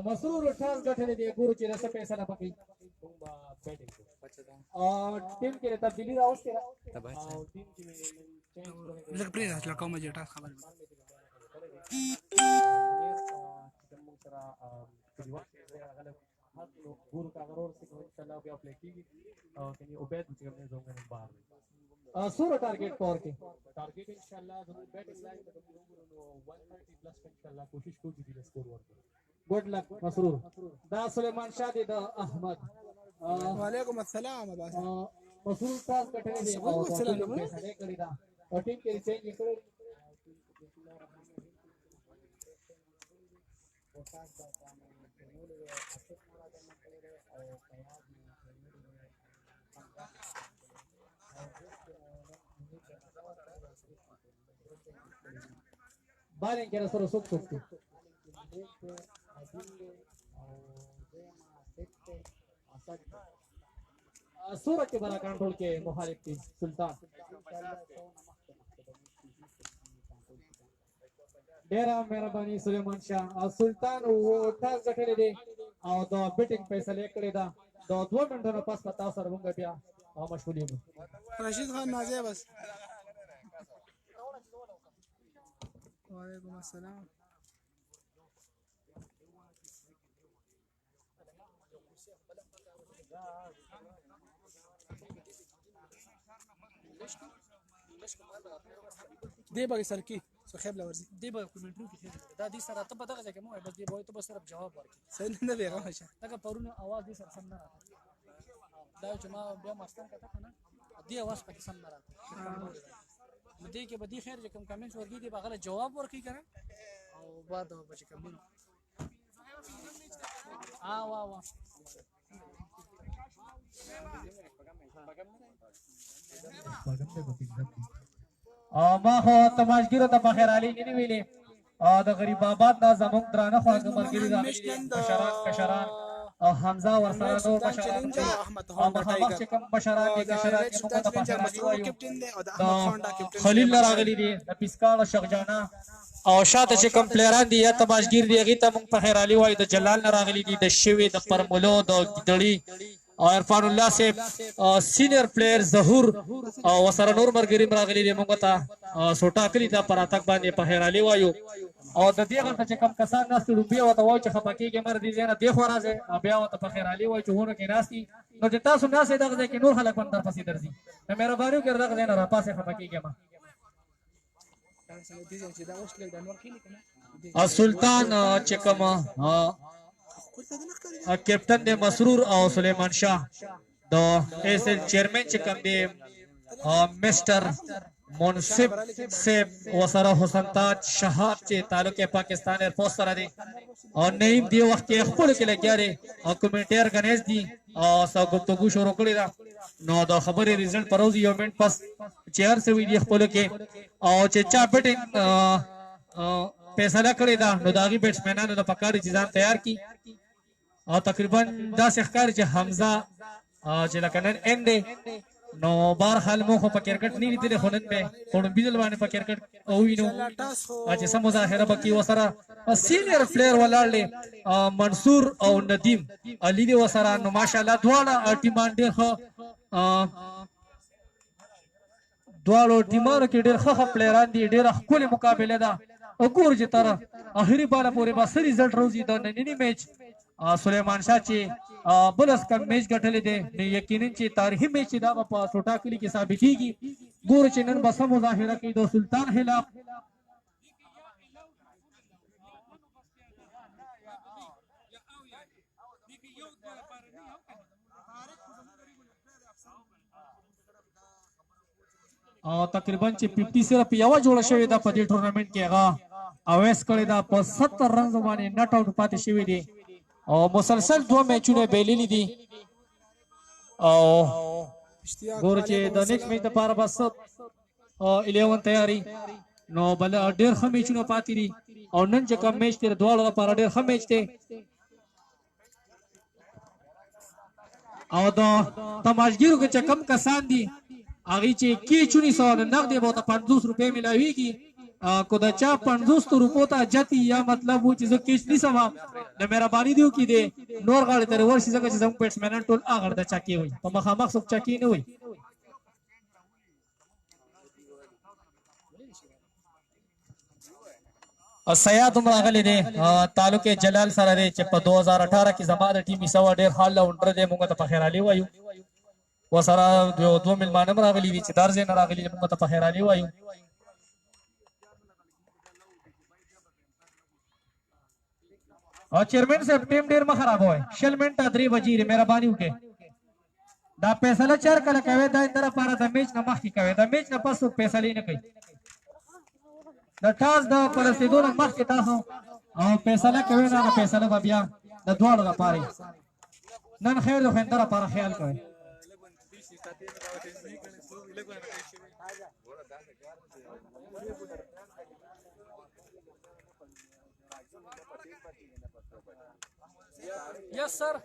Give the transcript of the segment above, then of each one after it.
مسرور ټاس ګټلې دی ګورو چې رسې پیسې نه پکې ټیم کې تبدیلی راوستي او ټیم کې لږ پرې راځه کوم چې ټاس خبر موږ سره په وخت کې غلط حاصل ګورو کا غرور سي ان شاء الله بیا پلی کیږي او کني عبید چې موږ زوګ نه بار سور ټارګټ پور کې ټارګټ ان شاء الله زموږ بیټینګ لائن ته موږ 130 پلس ان شاء الله کوشش کوو چې دې سکور ورکړو ګډ لک مسرور دا سليمان شاه دی د احمد وعلیکم السلام ابا مسرور تاسو کټه دی او څه کړی دا او ټیم کې چینج کړو بالنګ کې سره سوک سورہ के बड़ा कंट्रोल के मुखालिफ टीम सुल्तान डेरा मेहरबानी सुलेमान शाह और सुल्तान वो टास गठले दे और दो बैटिंग पैसा लेकर दा दो 2 मिनटों पास पता सर होंगे बिया और मशगूली में रशीद खान नाज़े बस वालेकुम अस्सलाम دی به سر کی صاحب لورځي دی به کومنټو کې دا دي سره ته پتا غږی مو بس دی به ته بس صرف جواب ورکړي صحیح نه دی راشه دا پرونه आवाज دي سره سم نه راځي دا چې ما بیا مستان کته کنه دی आवाज پکې سم نه راځي نو دی کې به دی خیر چې کوم کمنټس ورګي دی به غلط جواب ورکړي کنه او بعد به چې کوم وا وا ما خو تماشګرو ته بخیر علي نه ویلې د غریب آباد دا زموږ درانه خواږه مرګري دا کشران او حمزه ورسره نور بشران او محمد چې کوم بشران دي کشران چې موږ ته بخیر علي وایو خلیل راغلي دي د پیسکال شغجانا او شاته چې کوم پلیران دي یا تماشګر دي هغه ته موږ بخیر علي وایو د جلال راغلي دي د شوی د پرمولو د ګډړي او عرفان الله سے سینئر پلیئر ظهور او وسره نور مرګري راغلي دي موږ ته سوټا کلی ته پر اتک باندې په هرالي وایو او د دې غلطه چې کم کسان ناست روپیا او ته وایي چې خپکیږي مر دي نه دی خو راځي بیا او ته په هرالي وایي چې ونه کې ناستي نو چې تاسو ناسې دغه کې نور خلک باندې پسې درځي مهرباني وکړئ دغه نه را پاسه خپکیږي ما سلطان چې کوم کیپټن دے مسرور او سلیمان شاه دو ایسل چیئرمین چې کوم دی مسٹر منصف سیب وسره حسن تاج شهاب چې تعلق پاکستان ایئر فورس سره دی او نیم دی وخت کې خپل کې لګیا دی او کمنټیر غنیش دی او سو گفتگو شروع کړی دا نو دا خبره ریزلټ پروزي یو منټ پس چیر سے وی دی خپل کې او چې چا بیټینګ فیصله کړی دا نو داغي بیټسمنانو د پکاري ځان تیار کی او تقریبا دا ښکار چې حمزه چې لکنن اند نو بهر حال مو خو په کرکټ نه لیدل خو نن به کوم بيدل باندې په کرکټ او وینو چې سم مظاهره بکی وسره سینیئر پلیئر ولاړل منصور او ندیم علي دی وسره نو ماشاءالله دواړه ټیمان ډېر ښه دواړو ټیمانو کې ډېر ښه پلیئران دي ډېر ښکلې مقابله ده وګور چې تر اخري بالا پورې به سری رزلټ روزي د نننی میچ سلیمان شاه چې بلس کم میچ ګټلې دي یقینا چې تاریخي میچ دا په سوټا کلی کې ثابت کیږي ګور چې نن بس مظاهره کوي د سلطان خلاف او تقریبا چې 50 صرف یو جوړه شوې ده په دې ټورنمنت کې هغه اویس کړی دا په 70 رنز باندې نټ آوټ پاتې شوی دی او مسلسل 2 میچونه بیللی دي او ګور چې د نیکسټ میچ لپاره بس 11 تیاری نو بل ډېر ښه میچونه پاتې دي او نن چې کوم میچ تیر دواړو لپاره ډېر ښه میچ دی او د تماشګرو کې چې کم کسان دي هغه چې کی چونی سو نقد به ته 50 روپے ملاويږي کو د چا 50 روپو ته جتی یا مطلب و چې زه کیش نیسم د مهرباني دیو کې دی نور غاړي تر ورشي ځکه چې زموږ بیټسمنان ټول اغړ د چکی وي په مخامخ څوک چکی نه وي سیاد هم راغلی دی تعلق جلال سره دی چې په 2018 کې زما د ټیم سوا ډېر حال راونډر دی موږ ته په خیر علي وایو وسره دوه ملمانه هم راغلي دي چې دار ځای نه راغلي دي موږ ته په خیر علي وایو او چیرمن صاحب ټیم ډېر مه خرابوئ 20 منټه 3 بجې دی مهرباني وکړئ دا فیصله چر کله کوي دا اندر لپاره د میچ نه مخکې کوي د میچ نه پس څوک فیصلې نه کوي د ټاس د پرسیدو نه مخکې تاسو او فیصله کوي نه فیصله به بیا د دواړو لپاره نن خیر د خویندو لپاره خیال کوي Yes, sir.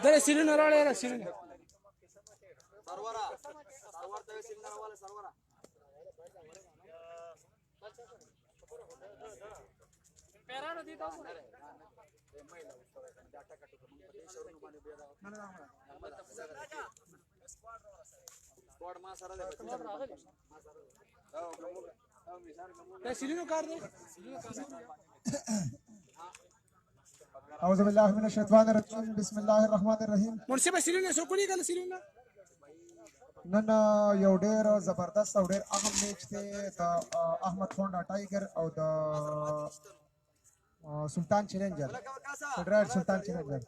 Dale, Sirino, dale, Sirino. أعوذ بالله من الشيطان الرجيم بسم الله الرحمن الرحيم منصب سیرینه سو کولی کنه سیرینه نن یو ډېر زبردست او ډېر اهم میچ دی د احمد خونډا ټایګر او د سلطان چیلنجر فیډرال سلطان چیلنجر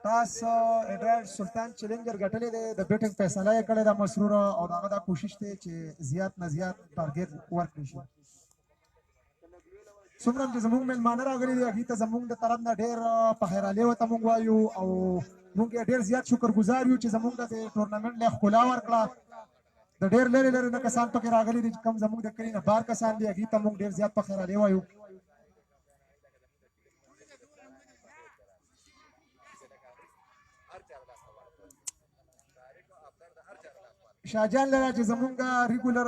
ټاس فیډرال سلطان چیلنجر ګټلې دی د بیټینګ فیصله یې کړې ده مسرور او دغه دا کوشش دی چې زیات نه زیات ټارګټ ورکړي شي څومره چې زموږ مېلمانه راغلي دي هغوی ته زموږ د طرف نه ډېر په خیرالي ورته موږ وایو او موږ یې ډېر زیات شکرګزار یو چې زموږ د ټورنمنټ له ښکلا ورکړه د ډېر لرې لرې نه کسان پکې راغلي دي چې کوم زموږ د کلي نه بار کسان دي هغوی ته موږ ډېر زیات په خیرالي وایو شاهجان لره چې زمونږ ریګولر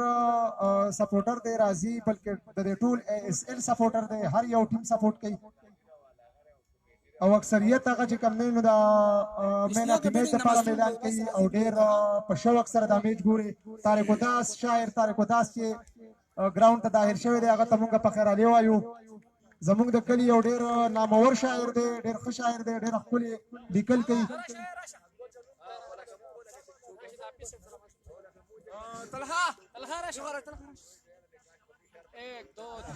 سپورټر دی راځي بلکې د ټول اس ال سپورټر دی هر یو ټیم سپورټ کوي او اکثریت هغه چې کوم نه د مین اف میچ لپاره اعلان کوي او ډېر په شوق سره د میچ ګوري طارق وداس شاعر طارق وداس چې ګراوند ته داخل شوی دی هغه ته موږ په خیر علي وایو زمونږ د کلي یو ډېر نامور شاعر دی ډېر ښه شاعر دی ډېر ښکلي لیکل کوي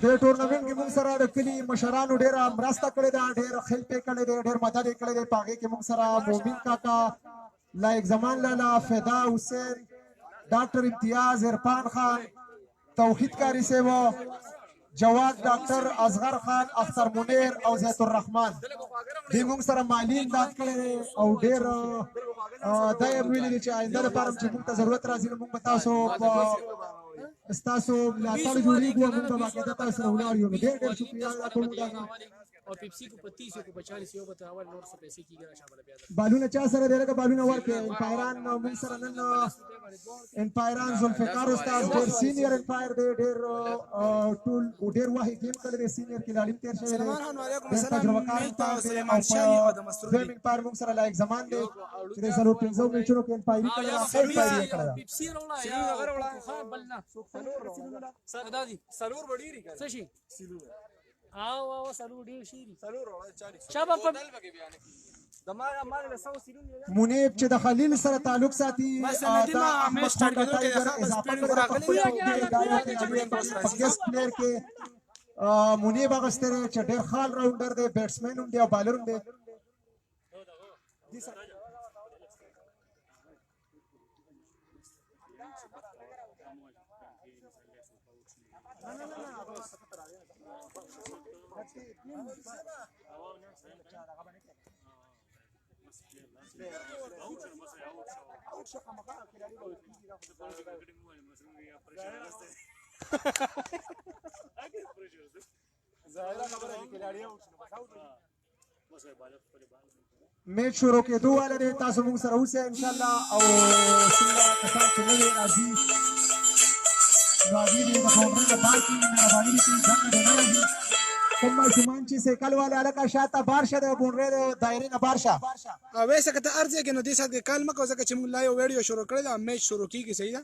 دې ټورنمنټ کې موږ سره د کلي مشرانو ډېره مرسته کړې ده ډېر هیلپ یې کړی دی ډېر مدد یې کړی دی په هغې کې موږ سره مومن کاکا لایق زمان لالا فدا حسین ډاکټر امتیاز عرفان خان توحید کاری صاحب جواد ډاکټر اصغر خان اختر منیر او زیت الرحمن دې موږ سره مالی امداد کړی دی او ډېر دا یې ویلي دي چې آینده لپاره چې موږ ته ضرورت راځي نو موږ به تاسو ستاسو ملاتړ جوړېږو او موږ به باقاعده تاسو سره ولاړ یو نو ډېر ډېر شکریه ادا کوم और पेप्सी को 25 को 40 यो बता और नोट से पैसे की गिरा शामिल है بالونه چا سره دی لکه بالونه ورکړي امپایران موږ سره نن امپایران ذوالفقار استاد ډېر سینیئر امپایر دی ډېر ټول ډېر واهي گیم کړی دی سینیئر کلاړي تیر شوی دی سلمان خان وعلیکم السلام میتا سلیمان شاه او د مسرور دی امپایر موږ سره لایق زمان دی چې د سلو پنځو میچونو کې امپایري کړی دی خیر پایري کړی دی پیپسی رولا یا خو بلنا سر دادی سلور وړيري څه شي او سلور ډیر شي سلور 40 شابه په منیب چې د خلیل سره تعلق ساتي دا احمد خونډا ټایګر اضافه کړی په خپل پلیر کې منیب هغه ستره چې ډېر خال راونډر دی بیټسمن هم دی او بالر هم دی میچ شروع کېدو والا دی تاسو موږ سره اوسئ انشاءالله او څومره کسان چې نوي راځي نو هغوی دې د باونډرۍ نه بار کړي مهرباني وکړي ځنډ دې نه راځي کوم ماشومان چې سایکل والا هلکه شاته بار شه د باونډرۍ د دایرې نه بار شه ویسه که ته هر ځای کې نو دې ساعت کې کال مه کوه ځکه چې موږ لا یو ویډیو شروع کړی ده میچ شروع کېږي صحیح ده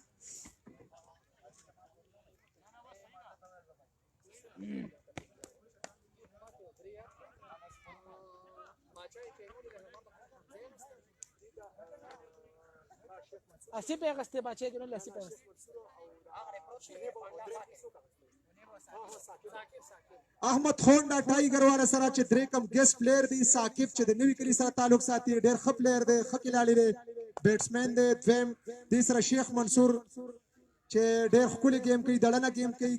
اسی په اغستې بچی کې نو لسی په احمد خونډا ټایګر والا سره چې درې کم ګیسټ پلیئر دی ثاقب چې د نوي کلي سره تعلق ساتي ډېر ښه پلیئر دی ښه کلاړی دی بیټسمین دی دویم دې سره شیخ منصور چې ډېر ښکلي ګیم کوي دړنه ګیم کوي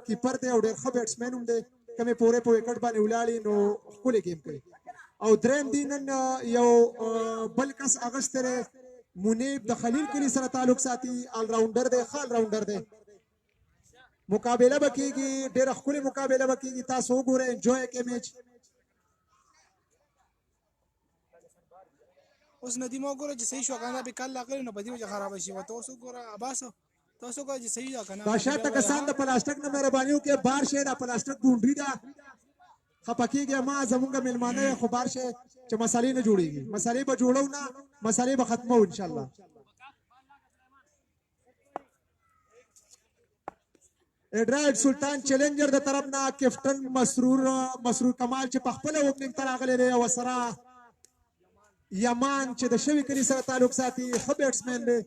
کیپر دی او ډېر ښه بیټسمین هم دی کمې پورې په وکټ باندې ولاړي نو ښکلي ګیم کوي او دریم دی نن یو بل کس اغوستی دی منیب د خلیل کلي سره تعلق ساتي آل راونډر دی ښه آل راونډر دی مقابله به کېږي ډېره ښکلې مقابله به کېږي تاسو وګورئ انجوی کړئ میچ اوس ندیم وګوره چې صحیح شو که نه بې کال راغلی نو په دې وجه خرابه شي ته اوس وګوره عباسو ته اوس وګوره چې صحیح ده که نه دا شاته کسان د پلاستیک نه مهرباني وکړئ بار شئ دا پلاستیک باونډري ده خفه کېږئ ما زمونږ مېلمانه یې خو بار شئ چې مسالې نه جوړېږي مسالې به جوړو نه مسالې به ختمو انشاءالله ایډرایډ سلطان چیلنجر د طرف نه کیپټن مسرور کمال چې په خپله اوپننګ ته راغلی دی او سره یمان چې د شوي کلي سره تعلق ساتي ښه بیټسمین دی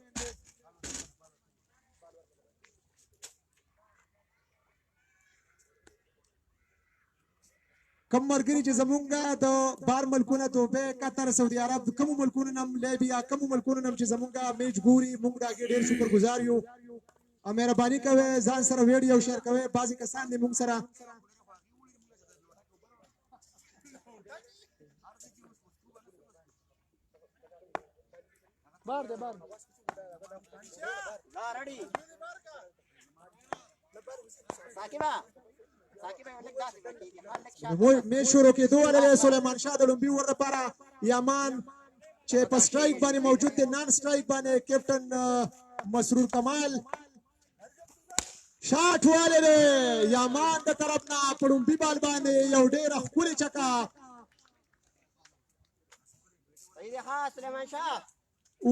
کم ملګري چې زمونږ د بار ملکونه دوبۍ قطر سعودي عرب کومو ملکونو نه لیبیا کومو ملکونو نه چې زمونږ میچ ګوري موږ د هغې ډېر شکر ګزار یو او مهرباني کوئ ځان سره ویډیو شیر کوئ بعضې کسان دي موږ سره بار دی بار میچ شروع کېدو والا دی سلیمان شاه د لومبي ور لپاره یمان چې په سټرایک باندې موجود دی نان سټرایک باندې کیپټن مسرور کمال شاټ والی دی یامان د طرف نه په لومبي بال باندې یو ډېره ښکلې چکه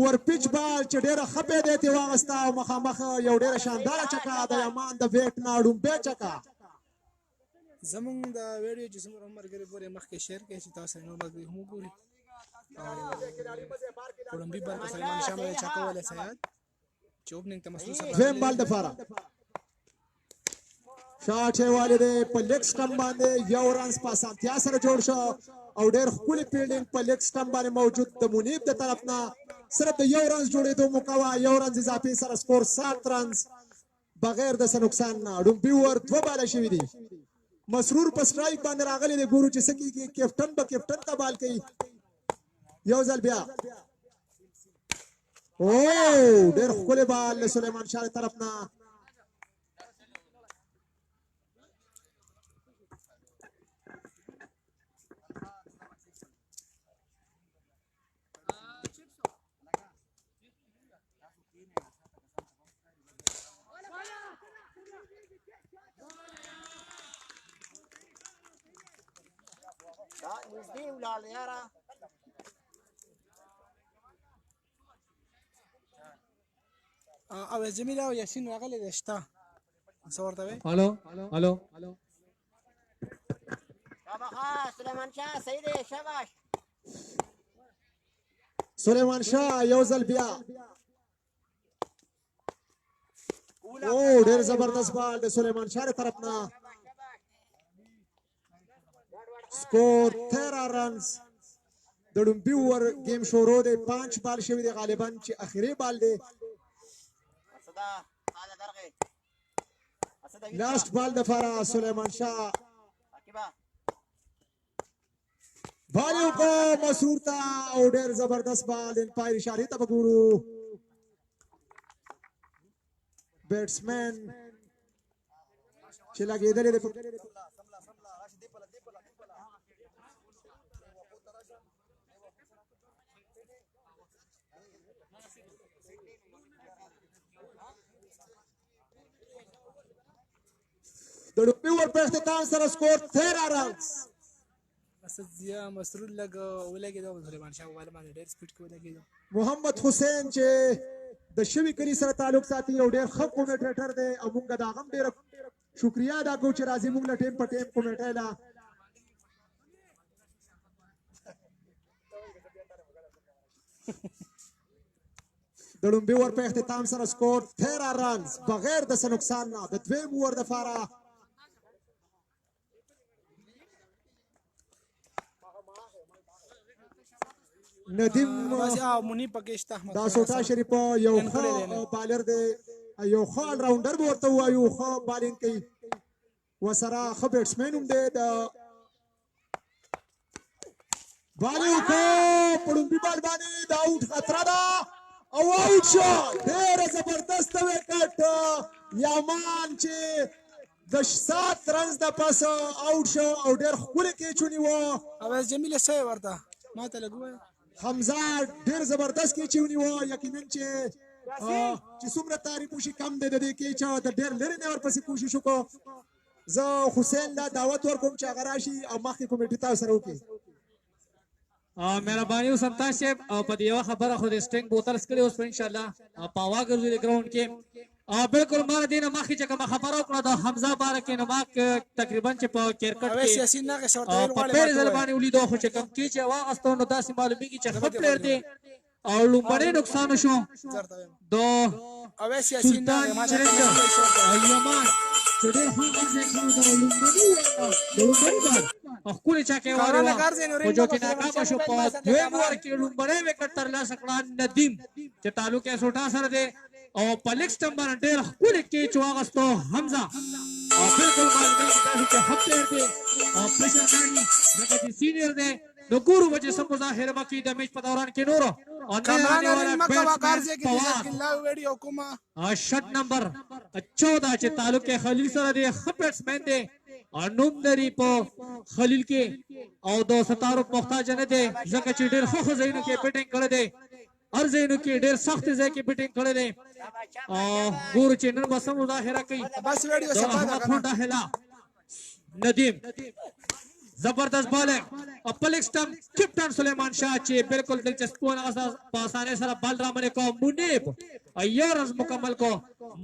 ورپیچ بال چې ډېره ښه پیدا ترې واخېسته او مخامخ یو ډېره شانداره چکه د یامان د ویټ نه ړومبۍ چکه زمونږ د ویډیو چې څومره ملګري ګوري مخکې شیر کړئ چې تاسو نور ملګري هم وګوري کولمبي بال په سلیمان شاه باندې چکه وهلی سیاد چې اوپننګ ته مسلو سره دویم بال دپاره شاټ یې والی دی په لیګ سټمپ باندې یو رنز په اسانتیا سره جوړ شو او ډېر ښکلې فیلډینګ په لیګ سټمپ باندې موجود د منیب د طرف نه صرف د یو رنز جوړېدو موقع وه یو رنز اضافي سره سکور 7 رنز بغیر د څه نقصان نه ډومبي ور 2 باله شوي دي مسرور په سټرایک باندې راغلی دی ګورو چې څه کېږي کیپټن به کیپټن ته بال کوي یو ځل بیا او ډېر ښکلی بال له سلیمان شاه طرف نه نږدې ولاړ یاره او زميل او یاسین راغلی دی شته څه ورته وایي الو سلیمان شاه صحیح دی شاباش سلیمان شاه یو ځل بیا او ډېر زبردست بال د سلیمان شاه طرف نه سکور 13 رنز د لومبي اوور ګیم شروع دی 5 بال شوي دی غالبا چې اخري بال دی لاست بال دپاره سلیمان شاه بال یې وکړو مسرور ته او ډېر زبردست بال امپایر اشارې ته به ګورو بیټسمین چې لګېدلې ده د لومړي اوور په اختتام سره سکور 13 رنز. اسد ضیا مسرور لګ ولګېد او سلیمان شاه وویل باندې ډېر سپیډ کې ولګېد. محمد حسین چې د شوي کلي سره تعلق ساتي یو ډېر ښه کومیټیټر دی او موږ د هغه هم ډېره شکریا ادا کوو چې راځي موږ له ټیم په ټیم کومیټۍ له. د لومړي اوور په اختتام سره سکور 13 رنز بغیر د څه نقصان نه. د دویم اوور دپاره ندیم مونی پکې شته احمد دا سوټا شریف یو ښه بالر دی، یو ښه آل راونډر به ورته ووایو، ښه بالینګ کوي ورسره ښه بیټسمین هم دی. د بالینګ وکړو په لومړي بال باندې د آوټ خطره ده او آوټ شو. ډېره زبردسته وکټ یامان چې د 7 رنز د پاسه آوټ شو او ډېر ښکلی کیچ ونیوه. اوس جمیله څه یې ورته ما ته لږ ووایه. حمزه ډېر زبردست کیچ یې ونیوه. یقینا چې څومره تعریف وشي کم دی د دې کیچ. د ډېر لرې نه ورپسې کوشش وکړو. زه حسین له دعوت ورکوم چې هغه راشي او مخکې کمیټې تاسو سره وکړي. مهرباني وسم تاسو او په دې یو خبره خو د سټینګ بوتل سکړي اوس په ان شاء الله پاوا ګرځي ګراوند کې. بالکل ما دینه مخکې چې کوم خبره وکړه د حمزه بارکه نه ما تقریبا چې په کرکټ اوس کې یاسین نه شورت په پیر زلبانی ولیدو خو چې کوم کې چې واغستو نو داسې معلومیږي چې خپل پلیر دی او لومړی نقصان شو دو اوس یاسین نه ما ته ایمان چې ډېر ښه غږ کړو د لومړی بال خپل چا کې وره او جو کې ناکام شو په دویم ور کې لومړی وکټ ترلاسه کړه ندیم چې تعلق یې سوټا سره دی او په لیګ سټمپ باندې ډېر ښکلی کیچ واغستو حمزه او بالکل معلومیږي تاسو چې ښه پلیر دی او پریشر کاڼي ځکه چې سینیر دی نو ګورو به چې څه مظاهره به کوي د میچ په دوران کې نورو شٹ نمبر 14 چې تعلق خلیل سره دی ښه بیټسمین دی او نوم لري په خلیل کې او د ستارو محتاج نه دی ځکه چې ډېر ښه ځایونو کې بیټینګ کړی دی هر ځایونو کې ډېر سخت ځای کې بیټینګ کړی دی او ګورو چې نن به څه مظاهره کوي ندیم زبردست بالنگ اپل اسٹم کپٹن سلیمان شاہ چی بالکل دلچسپون په اسانه سره بال رامنه کو منیب یو رنز مکمل کو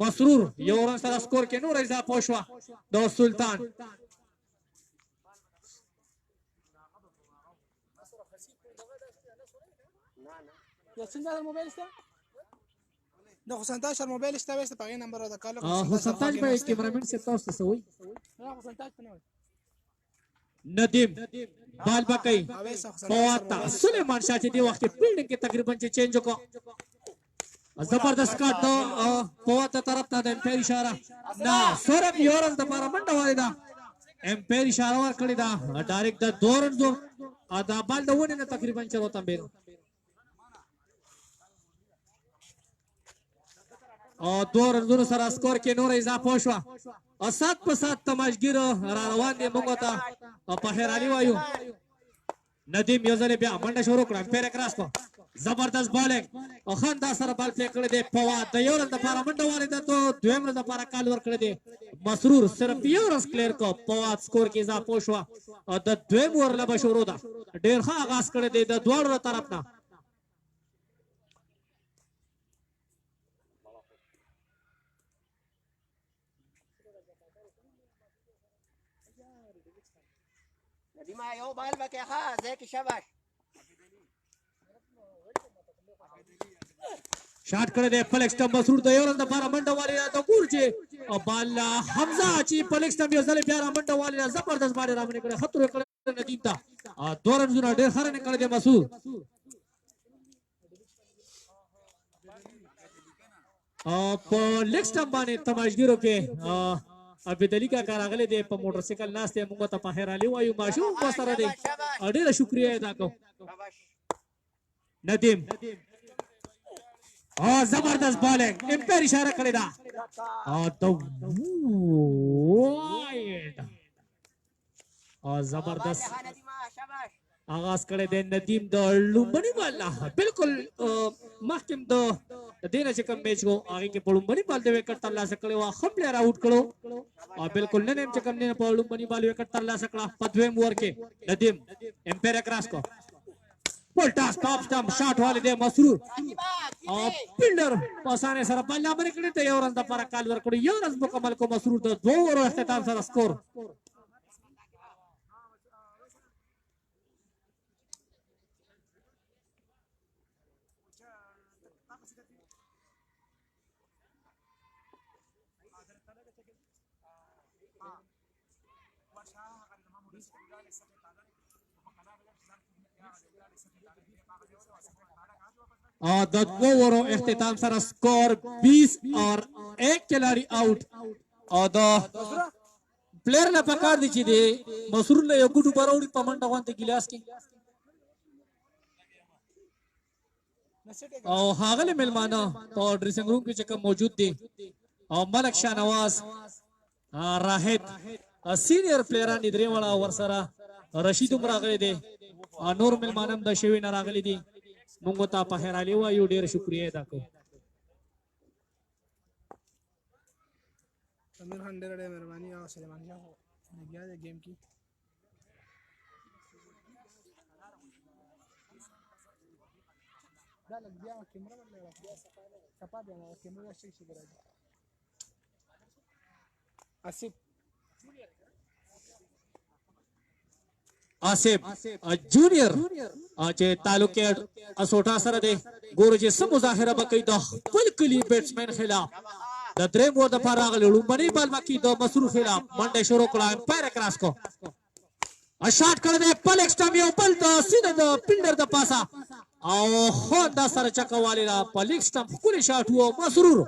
مسرور یو رنز سره سکور کې نور اضافه شو د سلطان یاسین دا موبایل ستا د حسین تاج موبایل ستا وسته په نمبر د کال حسین تاج به کیمرامین سے تاسو ته سوي حسین تاج نه ندیم بال بکئی فواتا سلیمان شاہ دی وقت فیلڈنگ کی تقریبا چینج کو زبردست کاٹ دو فواتا طرف تا امپیر اشارہ نا سورب یورن دا پارا منڈا والی دا امپیر اشارہ وار کڑی دا ڈائریکٹ دا دورن دو دا بال دا ونی نا تقریبا چلو تنبیر دورن دونو سر اسکور کې نور اضافه شو او سات په سات تماشګر را روان دي موږ ته په خیرالي وایو ندیم یو ځل بیا منډه شروع کړه پیر کراس کو زبردست بالنگ او خان دا سره بال پلی کړی دی فواد د یو رن د لپاره منډه والي ده تو دویم رن د لپاره کال ور کړی دی مسرور صرف یو رن کلیر کو فواد سکور کې اضافه شو او د دویم ور لبه شروع ده ډیر ښه آغاز کړی دی د دواړو طرف نه ندیمه یو بال بکې ښه ځکه شاباش شاٹ کړی دی فلیکس ټم مسرور د یو رن د لپاره منډه والي ده د ګور چې بال حمزه چې فلیکس ټم یو ځل بیا را منډه والي ده زبردست باندې را منډه کړی خطر کړی ندیم ته دوه رنونه ډېر ښه رن کړی دی مسعود په لیګ سټم باندې تماشګرو کې عبدالي کا راغلی دی په موټر سایکل ناست دی موږ ته په خیرالي وایو ماشوم به سره دی ډېره شکریا ادا کوم ندیم او زبردست بالینگ امپیر اشاره کړی دا او د وایډ او زبردست شاباش آغاز کړی دی ندیم د لومبني بال بالکل مخکم د دینه چې کوم میچ کو هغه کې په لومبني بال د وکټ ترلاسه کړی و خپل پلیر آوټ کړو او بالکل نن هم چې کوم نه په لومبني بال وکټ ترلاسه کړه په دویم اوور کې ندیم امپیر کراس کو پلټا سټاپ سټام شاټ والے دی مسرور او فیلډر پاسانه سره بال نه باندې کړی ته یو رن د پر کال ور کړی یو رن مکمل کو مسرور د دوه اوورو اختتام سره سکور और د दो ओवरों اختتام سره स्कोर 20 और एक खिलाड़ी आउट और د प्लेयर نه پکار دي چې دی مسرور له یو ګډو براوړي پمنډه وانته ګلاس کې او هاغله ملمانه په ډریسنګ روم کې چې کوم موجود دي او ملک شاهنواز راحت سینیئر پلیران درې وړه ور سره رشید عمر راغلي دي نور ملمانم د شوی نه راغلي دي موږ ته په هرالي وایو ډیر شکریا ادا کوو امیر خان ډېر مهرباني او سلیمان شاه لګیا دی گیم کې دا لګ بیا کیمرا ولې بیا صفا دی نو کیمرا شي شي راځي آصف جونیئر چې تعلق اسوټا سره دی ګورو چې سم مظاهره وکړي د خپل کلی بیټسمن خلاف د دریم ور د فراغ لومبني بال باقي د مسرور خلاف منډه شروع کړه امپایر کراس کو ا شاټ کړ دې پل ایکسټرا یو بل د سیده د فیلډر د پاسا او خو د سره چکوالی را پل ایکسټرا خپل شاټ وو مسرور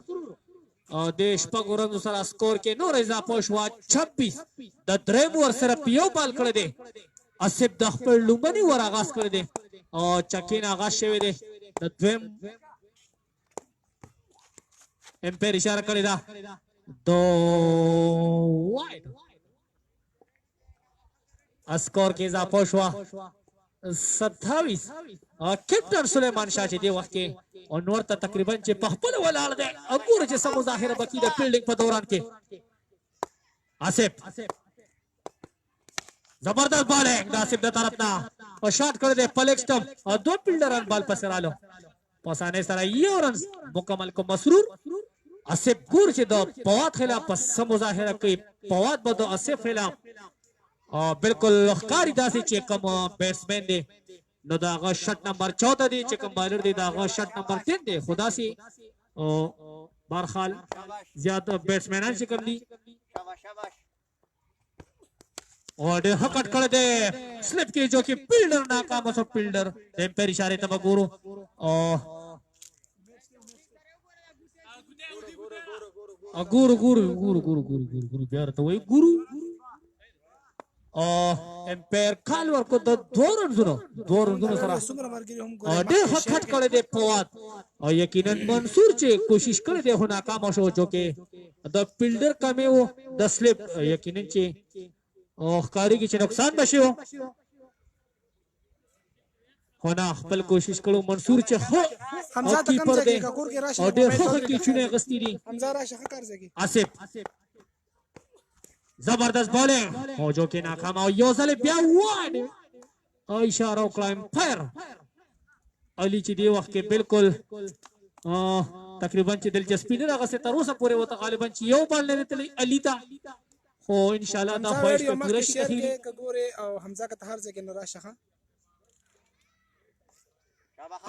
د شپږ رنو سره سکور کې نور اضافه شو 26 د دریم ور سره پیو بال کړ دې اسب د خپل لومبني ور آغاز کړ دې او چکین آغاز شوی دی د دویم امپیر اشاره کړی دا دو وایډ اسکور کې اضافه شو 27 کیپټن سلیمان شاه چې دی وخت کې او نور ته تقریبا چې په خپل ولاړ دی وګوره چې سم ظاهره بکی د فیلډینګ په دوران کې آصف زبردست بالینګ د آصف د طرف نه او شاټ کړی دی پلیکسټم او دو فیلډران بال پسې رالو پاسانه سره یو رن مکمل کو مسرور آصف ګور چې د پواد خلاف سم ظاهره کوي پواد به د آصف خلاف بالکل ښکاری داسې چې کوم بیټسمن دی نو دا غا شټ نمبر 14 دی چې کوم بالر دی دا غا شټ نمبر 3 دی خدا سي او بارخال زیات بیټسمنان چې کوم دي اور ډېر هکټ کړی دی سلیپ کې جو کې فیلډر ناکام شو فیلډر امپیر اشاره ته وګورو او ګورو بیا ته وای ګورو امپیر کال ورکو د دورنزونو سره ډېر هکټ کړی دی فواد او یقینا منصور چې کوشش کړی دی خو ناکام شو جو کې د فیلډر کمې وو د سلیپ یقینا چې او ښکاری کې چې نقصان بشي وو خو نه خپل کوشش کړو منصور چې حمزه ته کم ځای کې کور کې راشه او ډېر ښه کې چونه غستی دي حمزه راشه کار ځای آصف زبردست بالینګ او جو کې ناکام او یو ځل بیا وایډ او اشاره وکړه امپایر علي چې دی وخت کې بالکل تقریبا چې دلچسپي نه راغسته تر اوسه پورې وته غالبا چې یو بال نه تللی علي ته خو ان شاء الله دا خواهش په پوره شي کګوره او حمزه کا تهر ځای کې نه راشه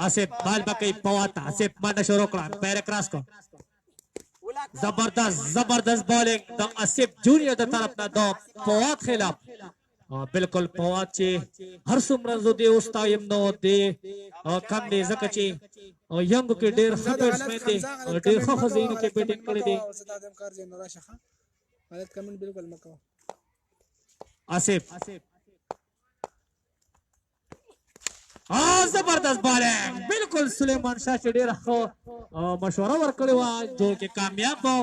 آصف بال بکې پواتا آصف باندې شروع کړه پیر کراس کو زبردست بالینګ د آصف جونیئر د طرف نه د پوات خلاف بالکل پوات چې هر څومره زو دی اوستایم نو دی کم دی زکه چې ینګ کې ډېر خبرسمن دی ډېر ښه خزینو کې بیټینګ کړی دی مدد کمنټ بالکل مکو آصف زبردست بالنګ بالکل سلیمان شاه چې ډېر ښه مشوره ورکړې وه جو کې کامیاب و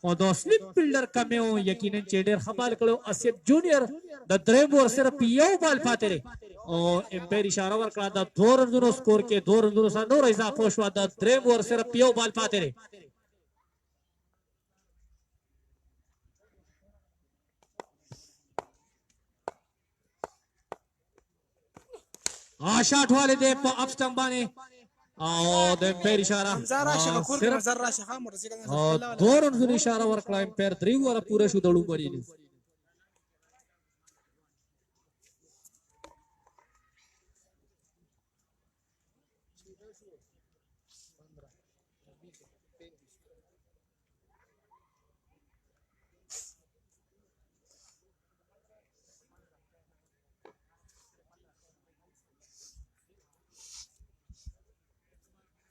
خو د سلیپ فیلډر کمی و یقینا چې ډېر ښه بال کړی اسیف جونیئر د درېیم اوور صرف یو بال پاتې دی او امپیر اشاره ورکړه د 2 رنونو سکور کې 2 رنونو سره نور اضافه شوه د درېیم اوور صرف یو بال پاتې دی شاټ والے دی په اپ سټمپ باندې او د امپیر اشاره صرف 2 رنونو اشاره ورکړه امپیر 3 اوور پوره شو د لومړي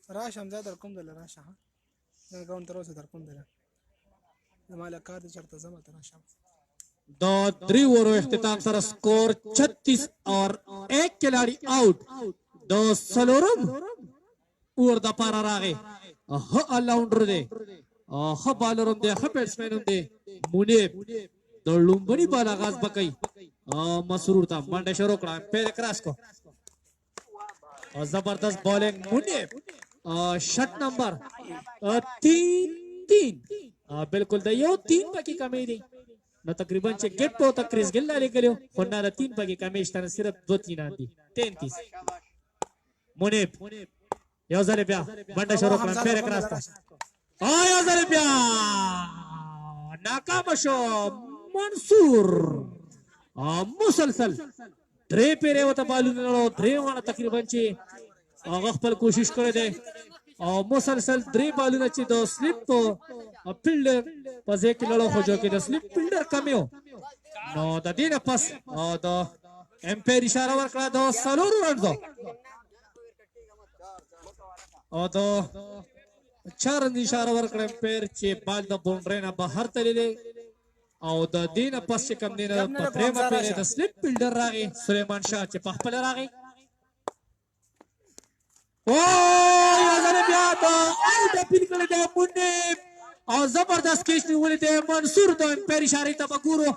راشه همزه در کوم دل راشه ها دا ګاون تر اوسه در کوم دل زماله کار دې چرته زما تر راشه د 3 اوورو اختتام سره سکور 36 اور 1 کھلاڑی آؤٹ د سلورم اور د پارا راغی ه الاونډر دی ه بالر هم دی ه بیټسمن هم دی منیب د لومبني بال آغاز بکای مسرور ته منډه شروع کړه پیر کراس کو زبردست بالنگ منیب شٹ نمبر 3 بالکل د یو 3 پکې کمی دی نو تقریبا چې ګټ په تکریز ګل لري کړو خو نه د 3 پکې کمی شته صرف 2-3 اندي 33 منیب یو ځل بیا منډه شروع کړه پیر کراستا یو ځل بیا ناکام شو منصور مسلسل درې پیره وته بالونه نړو درې وانه تقریبا چې هغه خپل کوشش کړی دی او مسلسل درې بالونه چې د سلیپ فیلډر په ځای کې لړو خو جو کې د سلیپ فیلډر کمی و نو د دې نه پس د امپیر اشاره ورکړه د څلورو رنزو او د 4 رن اشاره ورکړه امپیر چې بال د باونډرۍ نه بهر تللی او د دې نه پس چې کوم دی نه په درېیمه پیره د سلیپ فیلډر راغی سلیمان شاه چې په خپله راغی یو ځل بیا د آوټ اپیل کړی دی منیب او زبردست کیچ نیولی دی منصور د امپیر اشارې ته به ګورو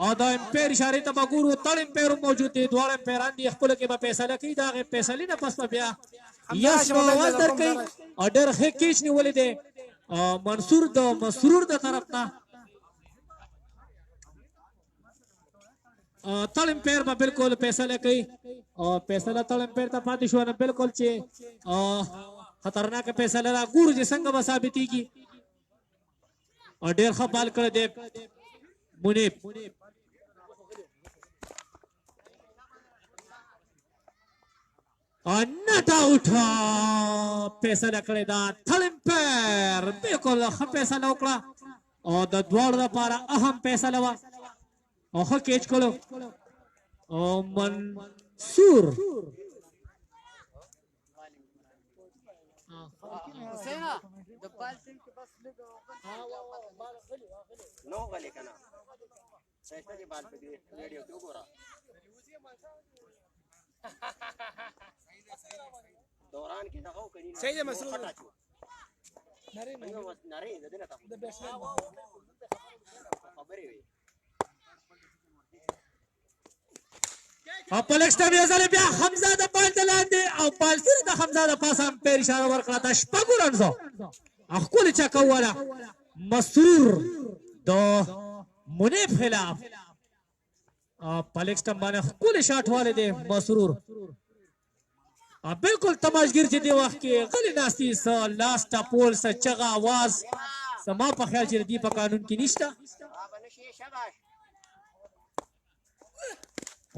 او د امپیر اشارې ته به ګورو تړ امپیر موجود دی دواړه امپیران دي خپلو کې به فیصله کوي د هغې فیصلې نه پس به بیا یس به اواز درکوي او ډېر ښه کیچ نیولی دی منصور د مسرور د طرف نه تړ امپیر به بالکل فیصله کوي او فیصله تړ امپیر ته پاتې شو نه بالکل چې خطرناکه فیصله را ګورو چې څنګه به ثابتېږي او ډېر ښه بال کړی دی منیب نټ آوټ فیصله کړې ده تړ امپیر بالکل ښه فیصله وکړه او د دواړو لپاره اهم فیصله وه او ښه کیچ کړو او منصور نو غلی کنه څنګه دې بال په دې ویډیو کې وګوره دوران کې دغه کړي صحیح ده مسرور نری د دې نه تاسو د بیسمن خبرې وي او په لکس ټایم یو ځل بیا حمزه د بال ته لاندې او بال سره د حمزه د پاسه امپیر اشاره ورکړه د شپږو رنزو ښکلې چکه ووهله مسرور د منیب خلاف په لکس ټایم باندې ښکلې شاټ والی دی مسرور بالکل تماشګر چې دې وخت کې غلې ناستي څه لاس ټپول څه چغه اواز زما په خیال چې د دې په قانون کې نشته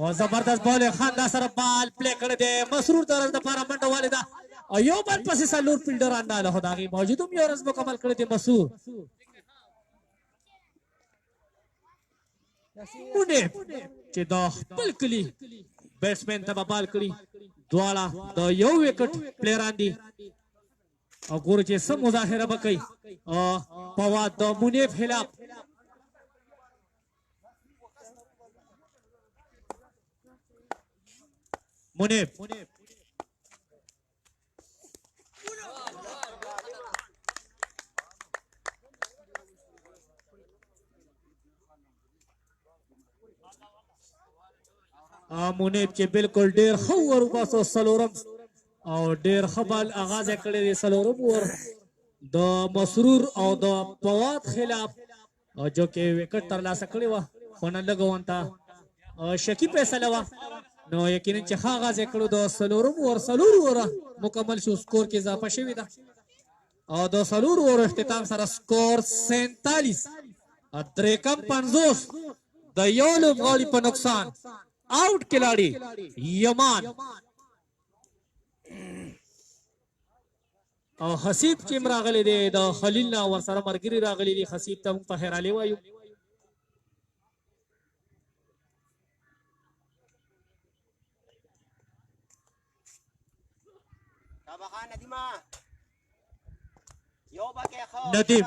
او زبردست بال خان دا سره بال پلی کړی دی مسرور د رنز دپاره منډه والې ده او یو بال پسې څلور فیلډران راغله خو د هغې باوجود هم یو رنز مکمل کړی دی مسرور منیب چې د خپل کلي بیټسمین ته به بال کړي دواړه د یو وکټ پلیران دي او ګورو چې څه مظاهره به کوي په واد د منیب خلاف منیب منیب چې بالکل ډیر خو ور وباسو سلورم او ډیر خبل اغاز کړی دی سلورم ور د مسرور او د فواد خلاف جو کې وکټ تر لاسه کړی و خو نه لګونتا شکی فیصله و نو یقینا چې ښه اغاز کړو د سلورم ور سلور ور مکمل شو سکور کې اضافه شوی ده او د سلور ور اختتام سره سکور 47 درې کم 50 د یو لوبغاړي په نقصان आउट खिलाड़ी यमान او حسیب چې راغلی دی د خلیل نه ور سره مرګري راغلی دی حسیب ته په خیرالي وایو تابخان ندیمه یو بکه خو ندیم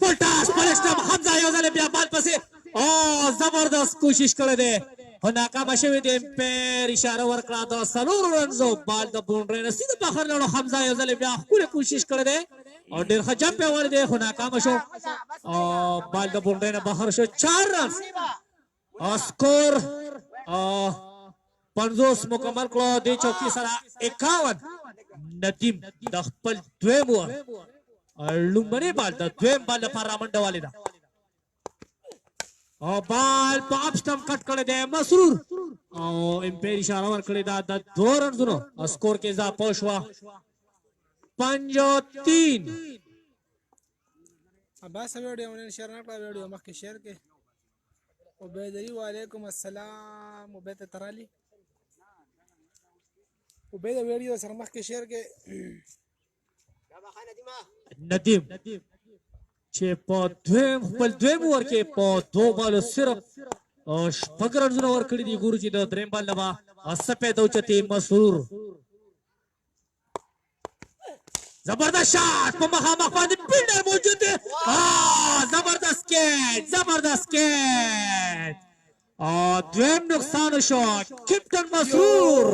پلټاس پلشتم حمزه یو ځل بیا بال پسې او زبردست کوشش کړی دی خو ناکام شوی دی امپیر اشاره ورکړه د څلورو رنزو بال د باونډرۍ نه سیده بهر لاړو حمزه یو ځل بیا ښکلې کوشش کړی دی او ډېر ښه جمپ یې وړی دی خو ناکامه شو او بال د باونډرۍ نه بهر شو 4 رنز او سکور 50 مکمل کړو دې چوکۍ سره 51 ندیم د خپل دویم ور لومړی بال د دویم بال لپاره رامنډه والي ده او بال په اپسټم کټ کړی دی مسرور او امپیر اشاره ورکړې ده د 2 رنزونو سکور کې اضافه شوه 53 عباس ویډیو باندې شیر نه کړه ویډیو مخکې شیر کې عبیدری وعلیکم السلام عبید ترالی عبید ویډیو سره مخکې شیر کې تابخان ندیمه ندیم چې په دویم خپل دویم ور کې په 2 بالو صرف شپږ رنزونه ورکړي دي ګورو چې د دریم بال نه به سپید اوچتې مسرور زبردست شاټ په مخامخ باندې پینډر موجود دی زبردست کیچ دویم نقصان شو کپټن مسرور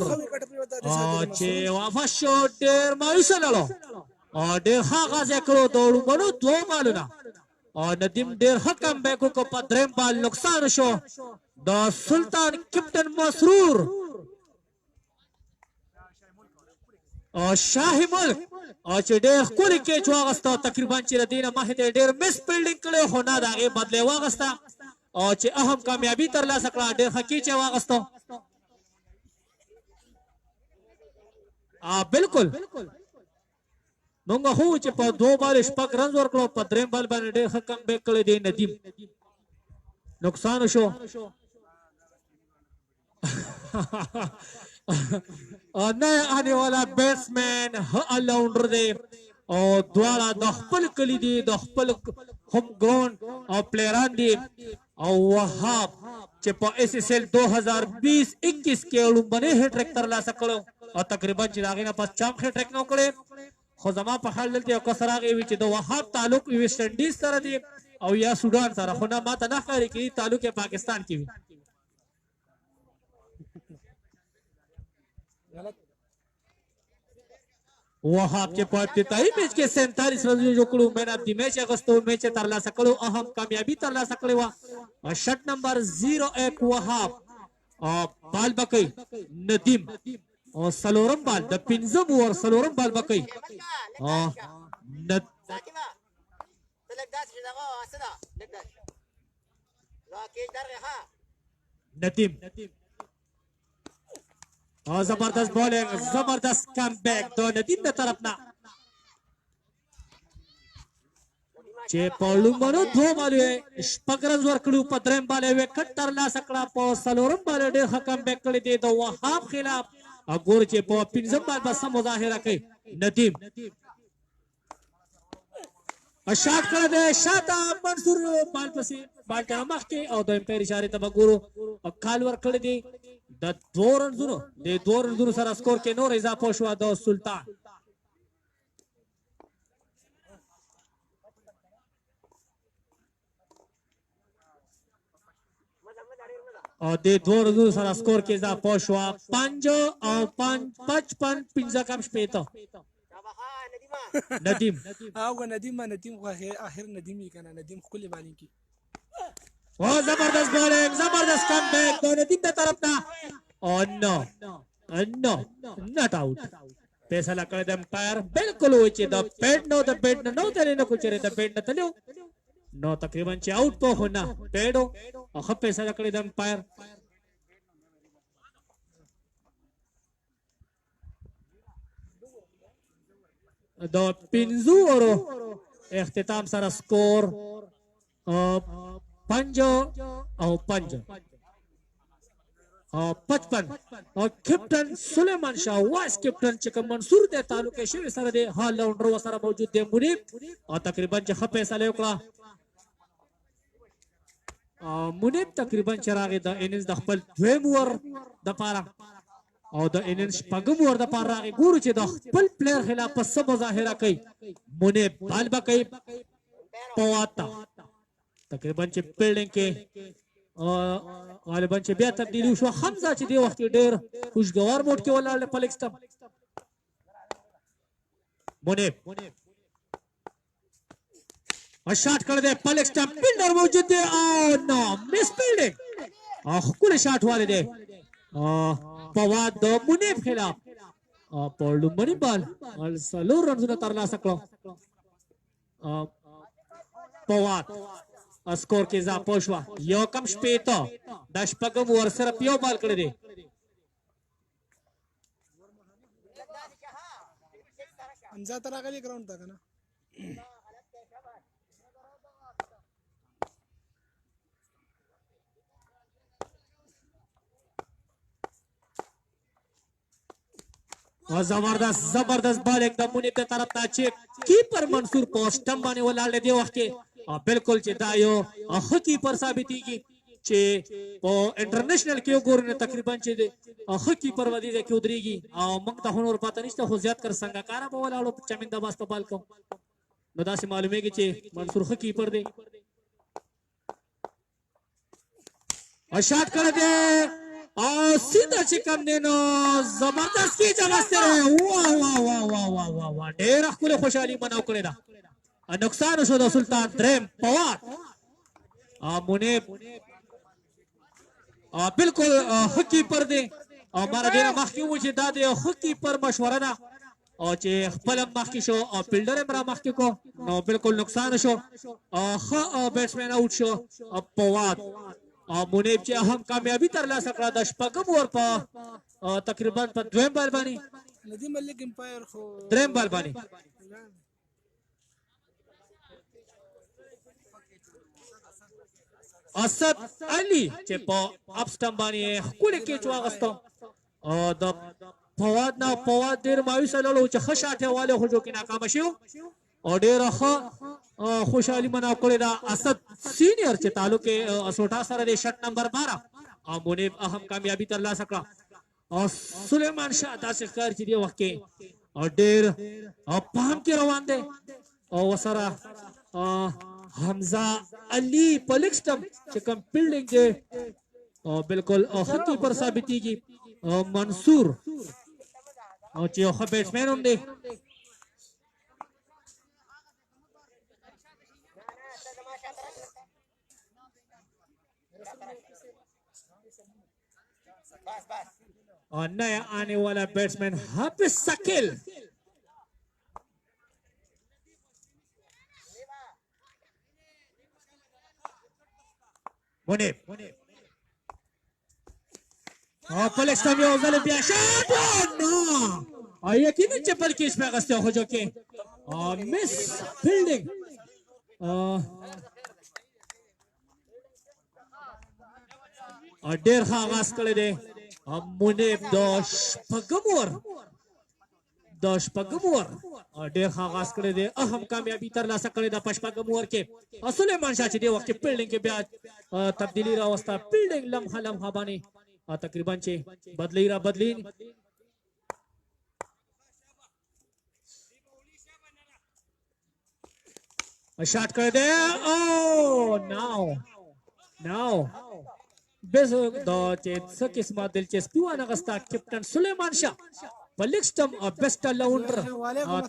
چې واپس شو ډېر مایوسه لاړو ډېر ښه آغاز یې کړو د لومړنیو 2 بالونه او ندیم ډېر ښه کم بیک وکړو په دریم بال نقصان شو د سلطان کپټن مسرور او شاهي ملک چې ډېر ښکلي کیچ واغسته تقریبا چې د دې نه مخکې ډېر مس فیلډینګ کړی خو نه د هغې بدله یې واغسته او چې اهم کامیابي ترلاسه کړه ډېر ښه کیچ یې واغسته بالکل مونږ هو چې په 2 بال شپږ رنز ورکړو په دریم بال باندې ډېر ښه کم بیک کړی دی ندیم نقصان شو نیا آنے والا بیٹسمین آل راؤنڈر دی او دواړه د خپل کلی دي د خپل ہوم ګراوند او پلیران دي او وهاب چې په اس اس ال 2020-21 کې لومړنی هټ ټریک ترلاسه کړو او تقریبا چې هغې نه پس چا هم هټ ټریک نه کړی خو زما په حال دلته یو کس راغی وي چې د وهاب تعلق ویسټ انډیز سره دی او یا سودان سره خو نه ماته نه ښکاري چې تعلق یې پاکستان کې وي وهاب چې په ابتدایي میچ کې 47 رنونه جوړ کړو مین اف دی میچ اغوستو میچ ترلاسه کړو اهم کامیابي ترلاسه کړې وه شټ نمبر 01 وهاب بال بکۍ ندیم او سلورم بال د 15 اور سلورم بال بکۍ ساکبه تلک داس چې دغه اسدا لک داس راکې درغه ها ندیم زبردست بولینگ زبردست کم بیک دو ندیم د طرف نه چې په لومړنیو 2 بالو شپږ رنز ورکړي په دریم بال یې وکټ ترلاسه کړه په څلورم بال ډېر ښه کم بیک کړی دی د وهاب خلاف ګور چې په 15 بال به سم مظاهره کوي ندیم شاټ کړی دی شاته منصور بال پسې بال ته مخکې او د امپیر اشارې ته به ګورو کال ورکړی دی د 2 رنزونو سره سکور کې نور اضافه شوه د سلطان او د دوه ورځو سره سکور کې اضافه شوه 5 او 55 پنځه کم شپېته شابخا ندیمه ندیم هغه ندیم خو اخر ندیم یې کنه ندیم خپل باندې کی او زبردست بالینگ زبردست کم بیک دو ندیم د طرف نه او نو نٹ آؤٹ فیصله کړی د امپایر بالکل و چې د پیډ نه نو تللی نه کو چېرې د پیډ نه تللی نو تقریبا چې آؤٹ په خو نه پیډ او ښه فیصله کړی د امپایر د پنځو اورو اختتام سره سکور 5 او 5 55 او کپټن سلیمان شاه وایس کپټن چې کوم منصور د تعلق شوی سره د هال راونډر سره موجود دی منیب او تقریبا چې خپه فیصله وکړه منیب تقریبا چې راغی د اننګز د خپل دویم ور د پاره او د اننګز شپږم ور د پاره راغی ګورو چې د خپل پلیر خلاف په څه مظاهره کوي منیب بال به کوي پواتا تقریبا چې فیلډینګ کې غالبا چې بیا تبدیلی شو حمزه چې دی وخت ډیر خوشګوار موډ کې ولاړ په لیکسټم منیب شاٹ کر دے پلیکسٹم فیلڈر موجود دے او نو مس فیلڈنگ کل شاٹ والے دے پواد دو منیب خلاف پولو منی بال سلور رنزو نے ترلا سکلو پواد اسکور کې اضافه شوه یو کم شپېته د شپږم ور صرف یو بال کړی دی حمزه ته راغلی ګراوند ته کنه زبردست بالنگ د منیب د طرف ته چې کیپر منصور په سټم باندې ولاړ دی وخت کې بالکل چې دا یو ښه کیپر ثابتېږي چې په انټرنیشنل کې وګورو نو تقریبا چې ښه کیپر ودی دی کې ودرېږي او موږ ته نور پته نشته خو زیات کر څنګه کاره په ولاړو چمنده باز په بال کو نو داسې معلومیږي چې منصور ښه کیپر دی او شاٹ کړی دی او سیده چې کوم دی نو زبردست کیچ اغوستی دی واه ډېره ښکلې خوشحالي منو کړې ده نقصان شو د سلطان دریم پواد منیب بالکل ښه کیپر دی او ماره ډېره مخکې و چې دا د ښه کیپر مشوره ده او چې خپل هم مخکې شو او فیلډر هم را مخکې کو نو بالکل نقصان شو ښه بیټسمین آوټ شو پواد منیب چې اهم کامیابي ترلاسه کړه د شپږم ور په تقریبا په دویم بال باندې ندیم ملک امپایر خو دریم بال باندې اسد علي چې په اپ سټم باندې ښکلې کیچ واغسته او د فواد نه فواد ډېر مایوس لاړو چې ښه شاټ یې والی خو جو کې ناکامه شو او ډېره ښه خوشحالي منو کړې ده اسد سینیر چې تعلق اسوټا سره د شټ نمبر 12 او منیب اهم کامیابي ترلاسه کړه او سلیمان شاه داسې ښکار چې دی وخت کې او ډېر پام کې روان دی او ورسره حمزه علي په لیکسټم چې کوم فیلډینګ دی او بالکل ښه کیپر ثابتېږي منصور او چې یو ښه بیټسمین هم دی और नया आने वाला बैट्समैन हाफिज शकील منیب او پلیکسټم یو ځل بیا شاټ نو او یقینا چې بل کیس په غسته خو جو کې مس فیلډینګ او ډېر ښه آغاز کړی دی منیب د شپږم ور ډېر ښه آغاز کړی دی اهم کامیابي ترلاسه کړې ده په شپږم ور کې سلیمان شاه چې دی وخت کې فیلډینګ کې بیا تبدیلي راوسته فیلډینګ لمحه باندې تقریبا چې بدلی شاٹ کر دے او ناو bez da che sakisma dilchespi wana gasta captain Suleiman Shah Palikstam best all-rounder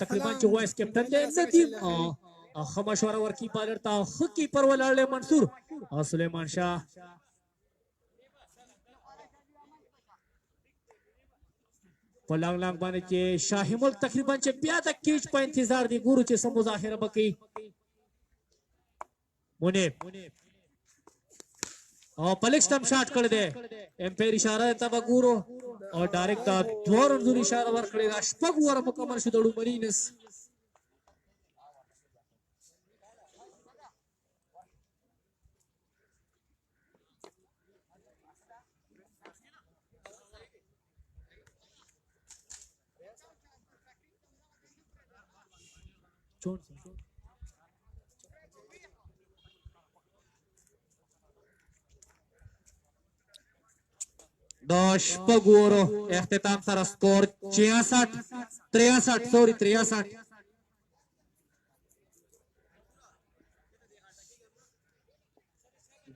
तकरीबन जो वाइस कैप्टन ले नदीम खमशवरा वर कीपर था कीपर वलाले मंसूर सुलेमान शाह पलंग लांग बाने के शाहिमुल तकरीबन चे प्यादा कीच पर इंतजार दी गुरु चे समुजाहिर बकी मुनीब और पलिक्स्टम शॉट कर दे एम्पायर इशारा देता बगुरो और डायरेक्ट दा द्वार अंजुरी इशारा वर करे राशपग वर मुकम्मल शुदड़ू मरीनस दश पगोरो इख्तिताम सर स्कोर 63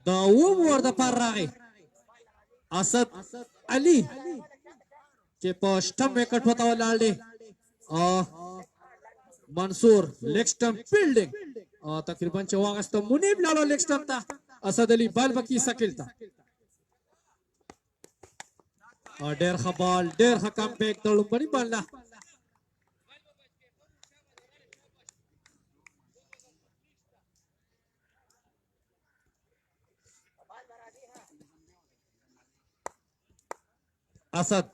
दाऊम वर द पर रागे असद अली के पोस्टम में कटवता वाले मंसूर लेक्स्टम फील्डिंग तकरीबन 4 मुनीब लालो लेक्स्टम था असद अली बाल बकी सकिल था डेर खबाल डेर हकम बैक तळू बनी बालना असद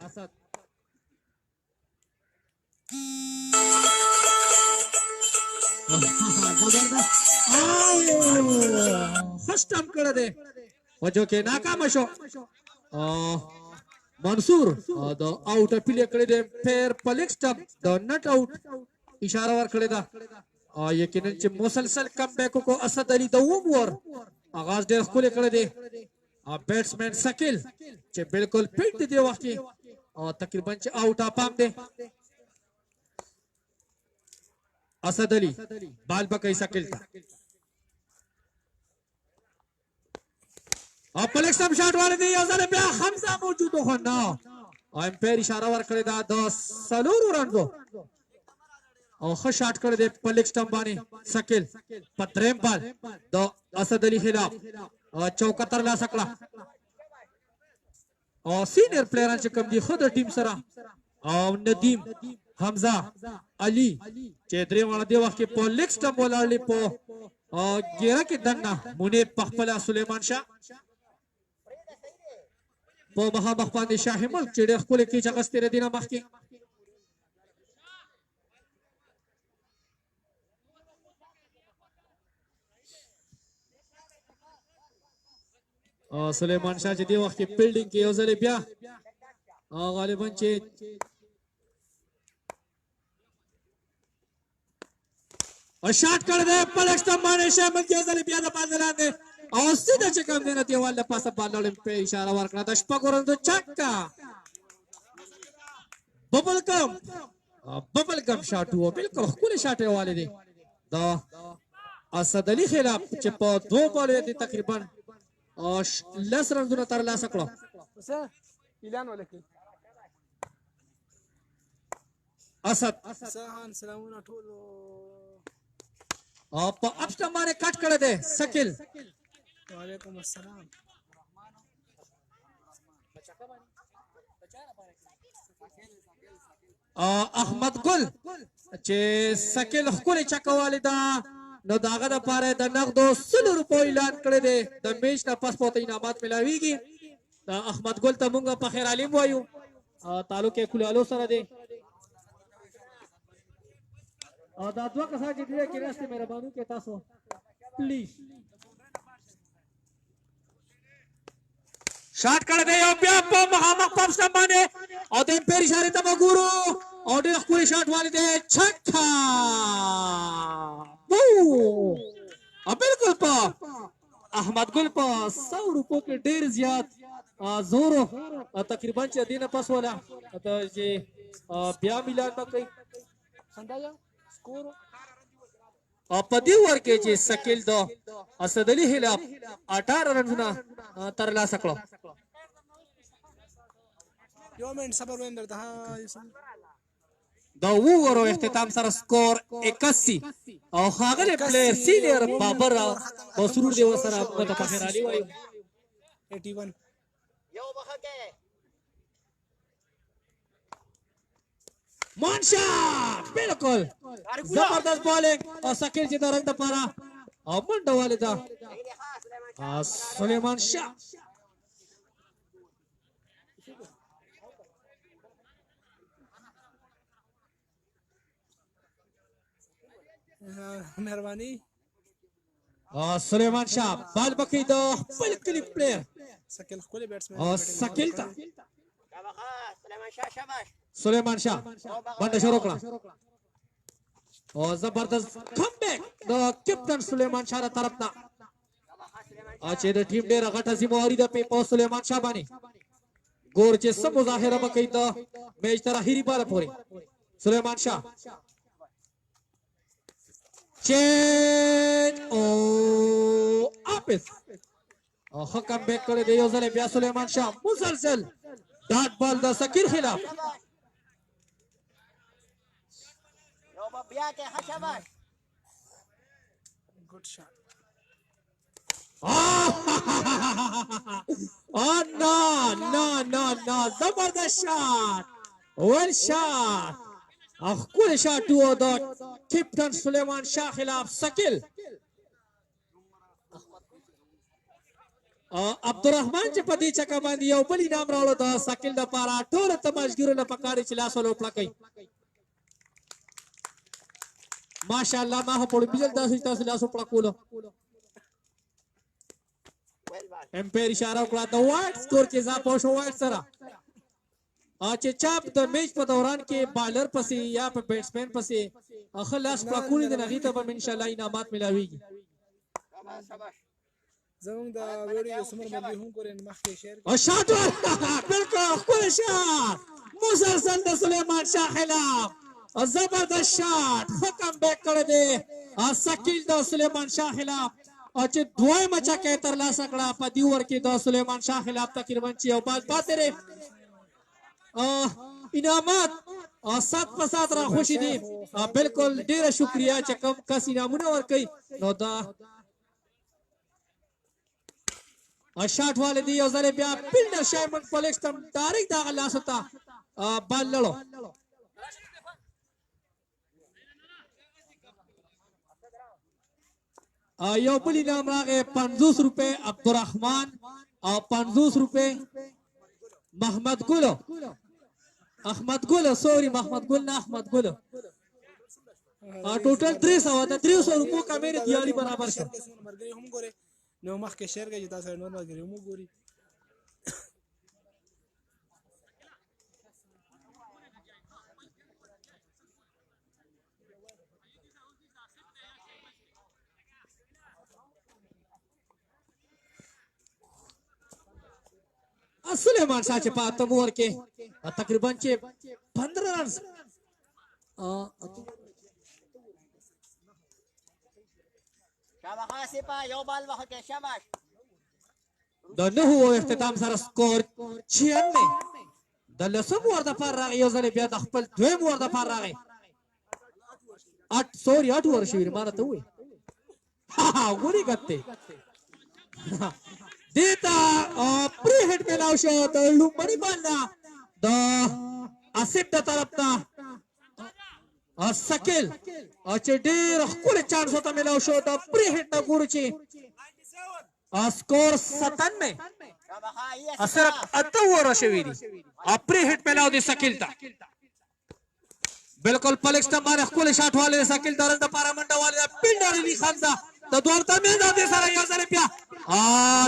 फर्स्ट टाइम कर दे वजो के नाकाम शो मंसूर द आउट अपील करे दे फेर पलिक्स्टम द नट आउट इशारा वर करे दा यकीनन चे मुसलसल कमबैक को असद अली द ओवर आगाज दे खोले करे दे बैट्समैन शकील चे बिल्कुल फिट दे वक्त तकरीबन चे आउट पाम दे असद अली बाल बकई शकील था पलिक्स्टम शॉट वाले दी अजर पे हमजा मौजूद हो ना एम्पायर इशारा वर करे दा 10 सलूर रन दो और ख शॉट करे दे पलिक्स्टम बानी शकील पत्रेम बाल दो असद अली खिलाफ और 74 ला सकला और सीनियर प्लेयरांचे कम दी खुद टीम सरा और नदीम हमजा अली चेद्रे वाला देवा के पलिक्स्टम बोलाली पो और गेरा के दन्ना मुने पखपला सुलेमान शाह पो महा मखपान शाहिमुल चेड़े खोले की जगह तेरे दिना मखकी सुलेमान शाह जी देवा के बिल्डिंग के ओजले बिया गालिबन चे और शॉट कर दे पलिक्स्टम माने शामिल के ओजले बिया दा बादला दे और सीधा चकम देना ते वाला पास बालों पे इशारा वार करना दशपा कोरन तो चक्का बबल कम शॉट हुआ बिल्कुल खुले शॉट वाले दे दा असद अली खिलाफ चिप 2 बॉल दे तकरीबन और 10 रन दुना तार ला सकलो इलान वाले के असद सहान सलामुना ठोलो अब माने कट कर दे शकील वालेकुम अस्सलाम अहमद गुल चे शकील खुले चकवाले दा नो दागा दा पारे द नगदो 100 रुपए ऐलान करे दे द मैच ना पासपोर्ट इनामत मिलावीगी द अहमद गुल तमुंगा पखेर आलिम वायु तालुके खुलालो सरा दे दादवा कसा जितने के रास्ते मेहरबानी के तासो प्लीज शॉट कर दे प्यापो महामक पब संभाने और देन पेर इशारे तब गुरु और दे पूरे शॉट वाले दे छक्का बू बिल्कुल पा अहमद गुल पा 100 रुपए के ढेर ज्यादा जोरो तकरीबन 4 दिन पास वाला तो ये ब्या मिलान में कई संदाया स्कोर او په دې ور کې چې سکیل د اسد علي خلاف 18 رنونه ترلاسه کړو یو منټ صبر وین درته ها د وورو اختتام سره سکور 81 او ښاغلی پلیر سینیر بابر مسرور دی ورسره متفخر علي وایو 81 یو مخه کې مانشا بالکل زبردست بالینګ او سکیل چې د رنګ دپاره او منډه والده سلیمان شاه مهرباني سلیمان شاه بال بکی د خپل کلی پلیر سکیل خپل بیټسمن او سکیل ته سلیمان شاه شاباش سلیمان شاه منډه شروع کړه او زبردست کم بیک د کپټن سلیمان شاه تر طرف نه چې د ټیم ډیره غټه ذمہواری ده په سلیمان شاه باندې ګور چې سم مظاهره وکړي د میچ تر اخیری بال پورې سلیمان شاه چین او اپس او حکم بیک کړی دی یو ځل بیا سلیمان شاه مسلسل ډاټ بال د سکیر خلاف یو بیا کې ها شاباش ګډ شاټ نه زبردست شاٹ ویل شاٹ اخکول شاٹ هو د کپټن سلیمان شاه خلاف سکیل عبدالرحمن چې په دې چکه باندې یو بل انعام راوړو د سکیل دپاره ټولو تماشګرو له پکار چې لاس ولوپړه کوي ماشاءالله ما په بیل تاسو لاس وپړه کولو امپیر اشاره وکړه د وایټ سکور کې اضافه شو وایټ سره چې چاپ د میچ په دوران کې بالر پسې یا په بیټسمن پسې خلاص پړکولې د نغې ته به ان شاء الله انعامات ملاويږي زموږ د ویډیو سمر باندې هم کورن مخکې شیر او شاټ بالکل خپل شاټ مسلسل د سلیمان شاه خلاف زبردست شاټ حکم بیک کړی دی سکیل د سلیمان شاه خلاف او چې دویمه چکه یې ترلاسه کړه په دې اوور کې د سلیمان شاه خلاف تقریبا چې یو بال پاتې دی انعامات 7 په 7 را خوشي دي بالکل ډیره شکریا چې کوم کس انعامونه ورکوي نو دا شاټ والدي یو ځل بیا فیلډر شایمن فلیکس تم ډایرکټ دغه لاس ته بال لړو یو بل انعام راغی 50 روپے عبدالرحمن او 50 روپے محمد ګل احمد ګل سوري محمد ګل نه احمد ګل ټوټل 300 د 300 روپو کا میرے دیالي برابر شو مرګري هم ګوره نو مخکې شیر کوي تاسو نور مرګري هم ګوري سلیمان شاه چې په اتم اوور کې تقریبا چې 15 رنز شاباش سپا یو بال وخت کې شاباش د نهو اختتام سره سکور 96 د لسم اوور د پر راغی یو ځل بیا د خپل دویم اوور د پر راغی 8 اوور شوی مانه ته وې ګوري کته دیتا پری هټ ملاو شو د لومړی باندې د اسید د طرف ته سکیل چې ډېر خپل چانس ته ملاو شو د پری هټ نه ګورو چې سکور 97 صرف 8 اوور شوی دی پری هټ ملاو دی سکیل ته بالکل پلیکس ته باندې خپل شاټ والے سکیل درنده پارا منډه والے پینډر علی خمزه د دوه تمه د سره یو ځل بیا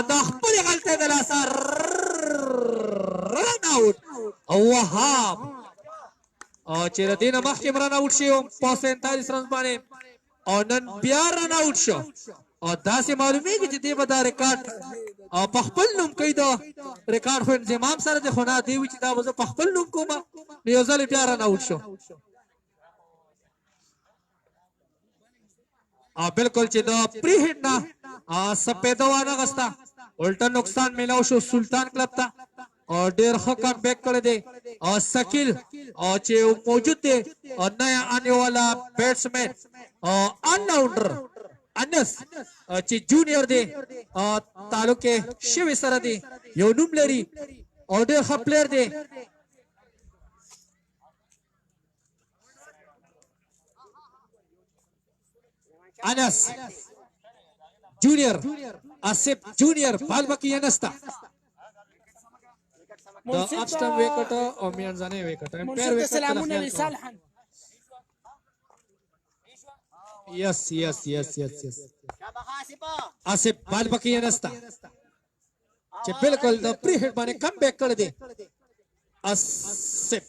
د خپل غلطه د لاس رن اوټ او وهاب او چې د دینه مخکې رن اوټ شو په 47 رن باندې او نن بیا رن اوټ شو او داسې معلومیږي چې دی به دا ریکارډ او په خپل نوم کوي دا ریکارډ خو انضمام سره د خو نه دی چې دا به په خپل نوم کوم یو ځل بیا رن اوټ شو بالکل چې د پری هټ نه سپیده وانه غستا الټا نقصان ملاو شو سلطان کلب ته او ډیر ښه کم بیک کړی دی او سکیل او چې موجود دی او نیا آنے والا بیټسمن او آلراؤنډر انس چې جونیئر دی تعلق شوی سره دی یو نوم لري او ډیر ښه پلیر دی انس جونیئر آصف جونیئر بال بکی انستا د اپسټم وکټ او میانځانه وکټ امپیر وکټ سلامونه لصالحا یس شابه خاصبه آصف بال بکی انستا چې بالکل د پری هټ باندې کم بیک کړ دی آصف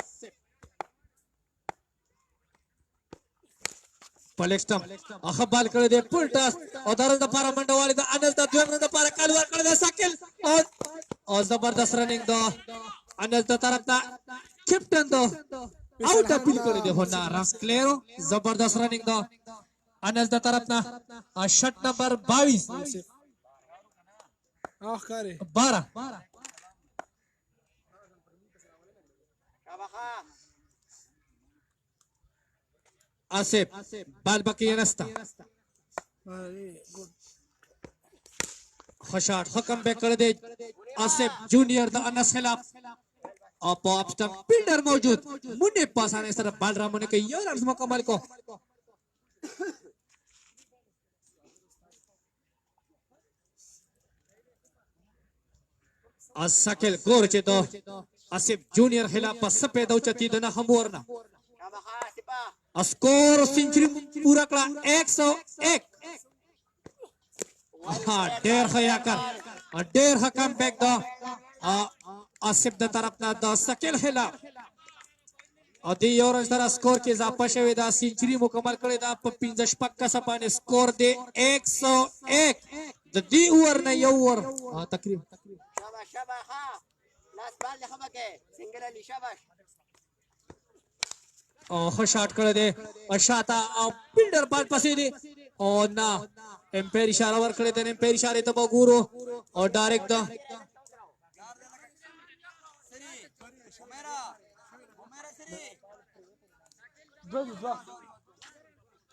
پلیکسټم اخه بال کړی دی پل ټاس او درز د پاره منډه والی د انس د دویم د پاره کال ور کړی دی ساکل او زبردست رننګ دو انس د طرف ته کیپټن دو آؤٹ اپیل کړی دی هو ناراض کلیرو زبردست رننګ دو انس د طرف نه شټ نمبر 22 کاری 12 شابه خا آصف بال بکی نستا خشاٹ حکم بیک کر دے آصف جونیئر دا انس خلاف اور پاپ سٹمپ فیلڈر موجود منہ پاس آنے سر بال رامنے کے یہ رنز مکمل کو سکل گور چے دو آصف جونیئر خلاف پس سپے دو چتی دنا ہم ورنا شابه خاصبه اسکور سنچری پورا کړه 101 ډېر خیا کر ډېر حکم بیک دا آصف د طرف نه د سکل خلاف او دی یو رنز در اسکور کې اضافه شوی دا سنچری مکمل کړی دا په 15 پک کا سپانه سکور دی 101 د دی اور نه یو اور تقریبا شابه خا لاس بال له خبره سنگل علی شابه او ښه شاټ کړی دی شاته او فیلډر بال پسې دی او نه امپیر اشاره ورکړې ده امپیر اشاره ته وګورو او ډایرکټ دا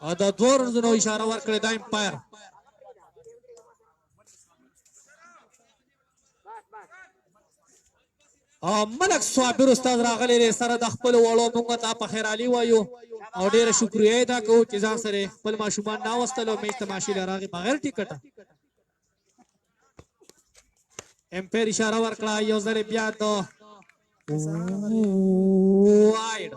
او دا دوه رنزونو اشاره ورکړې ده امپیر ملک صابر استاد راغلی دی سره د خپل وړو موږ ته په خیر علي وایو او ډیره شکریا ادا کوو چې ځان سره خپل ماشومان ناوستلو میچ تماشې له راغی بغیر ټیکټه امپیر اشاره ورکړه یو ځل بیا د وایډ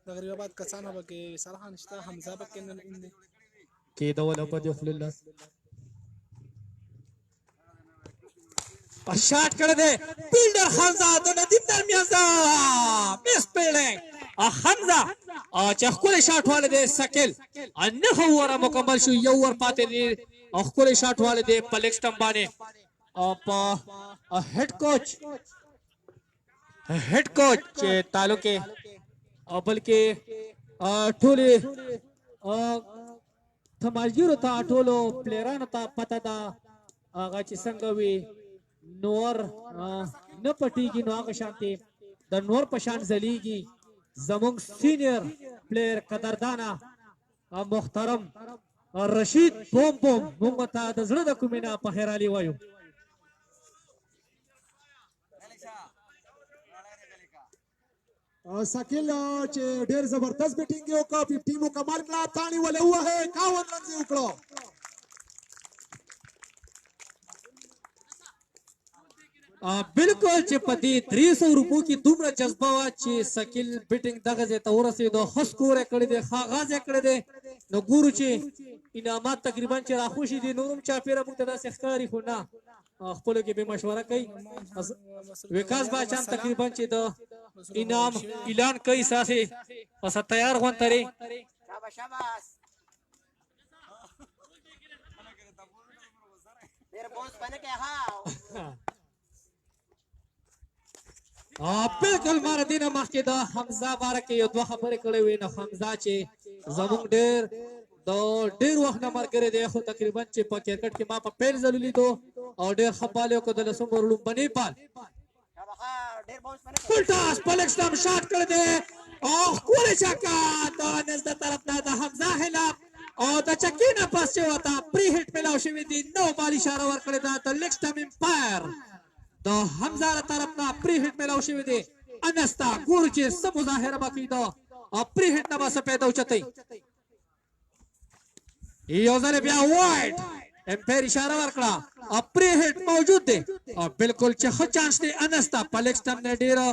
تقریبا بعد کسانه بکې سرحان شته حمزه بکې نن اند کې دول په دی خپل الله شاٹ کر دے فیلڈر حمزہ دو ندیم درمیان دا مس پیلنگ حمزہ چخکول شاٹ والے دے سکل نخو ورا مکمل شو یو ور پاتے دے اخکول شاٹ والے دے پلیکسٹم بانے ہیڈ کوچ تعلقے بلکہ ٹھولے تھمالگیرو تا ٹھولو پلیران تا پتا دا آغا چی سنگوی نور نه پټیږي نو هغه شانتي د نور پشان زلیږي زمونږ سینیر پلیر قدردانا محترم رشید بوم موږ ته د زړه د کومینه په خیر علي وایو سکیل چې ډېر زبردست بیټینګ یو کا 50 مکمل کړه تانی ولې هوا ہے 51 رن وکړو بالکل چې په دې 300 روپو کې دومره جذبه وا چې سکیل بیټینګ دغه ځای ته ورسېدو خاص کور کړی دی خاغاز کړی دی نو ګورو چې انعامات تقریبا چې راخوشي دي نورم چاپیره موږ ته داسې ښکاري خو نه خپلو کې به مشوره کوي وکاس باچان تقریبا چې د انعام اعلان کوي ساسې پس تیار غونتري شاباش मेरे बॉस बने के हाँ بالکل مار دینه مخکې د حمزه باره کې یو دوه خبرې کړې وې نو حمزه چې زمونږ ډېر وخت نه مرګري دی خو تقریبا چې په کرکټ کې ما په پیل ځل لیدو او ډېر ښه بال یې وکړ د لسم اوور لومړنی بال ډېر باونس باندې فل ټاس په لیګ سټمپ شاټ کړی دی او ښکلې چکه د انس د طرف نه د حمزه خلاف او د چکې نه پس چې ورته پري هټ میلاو شوي دي نو بال اشاره ورکړې ده د لیګ سټمپ امپایر د حمزه له طرف نه پري هټ میلاو شوي دي انس ته ګورو چې څه مظاهره به کوي دا او پري هټ نه به څه پیدا اوچتوي یو ځل بیا وایډ امپایر اشاره ورکړه او پري هټ موجود دی او بالکل چې ښه چانس دی انس ته په لیګ سټمپ نه ډېره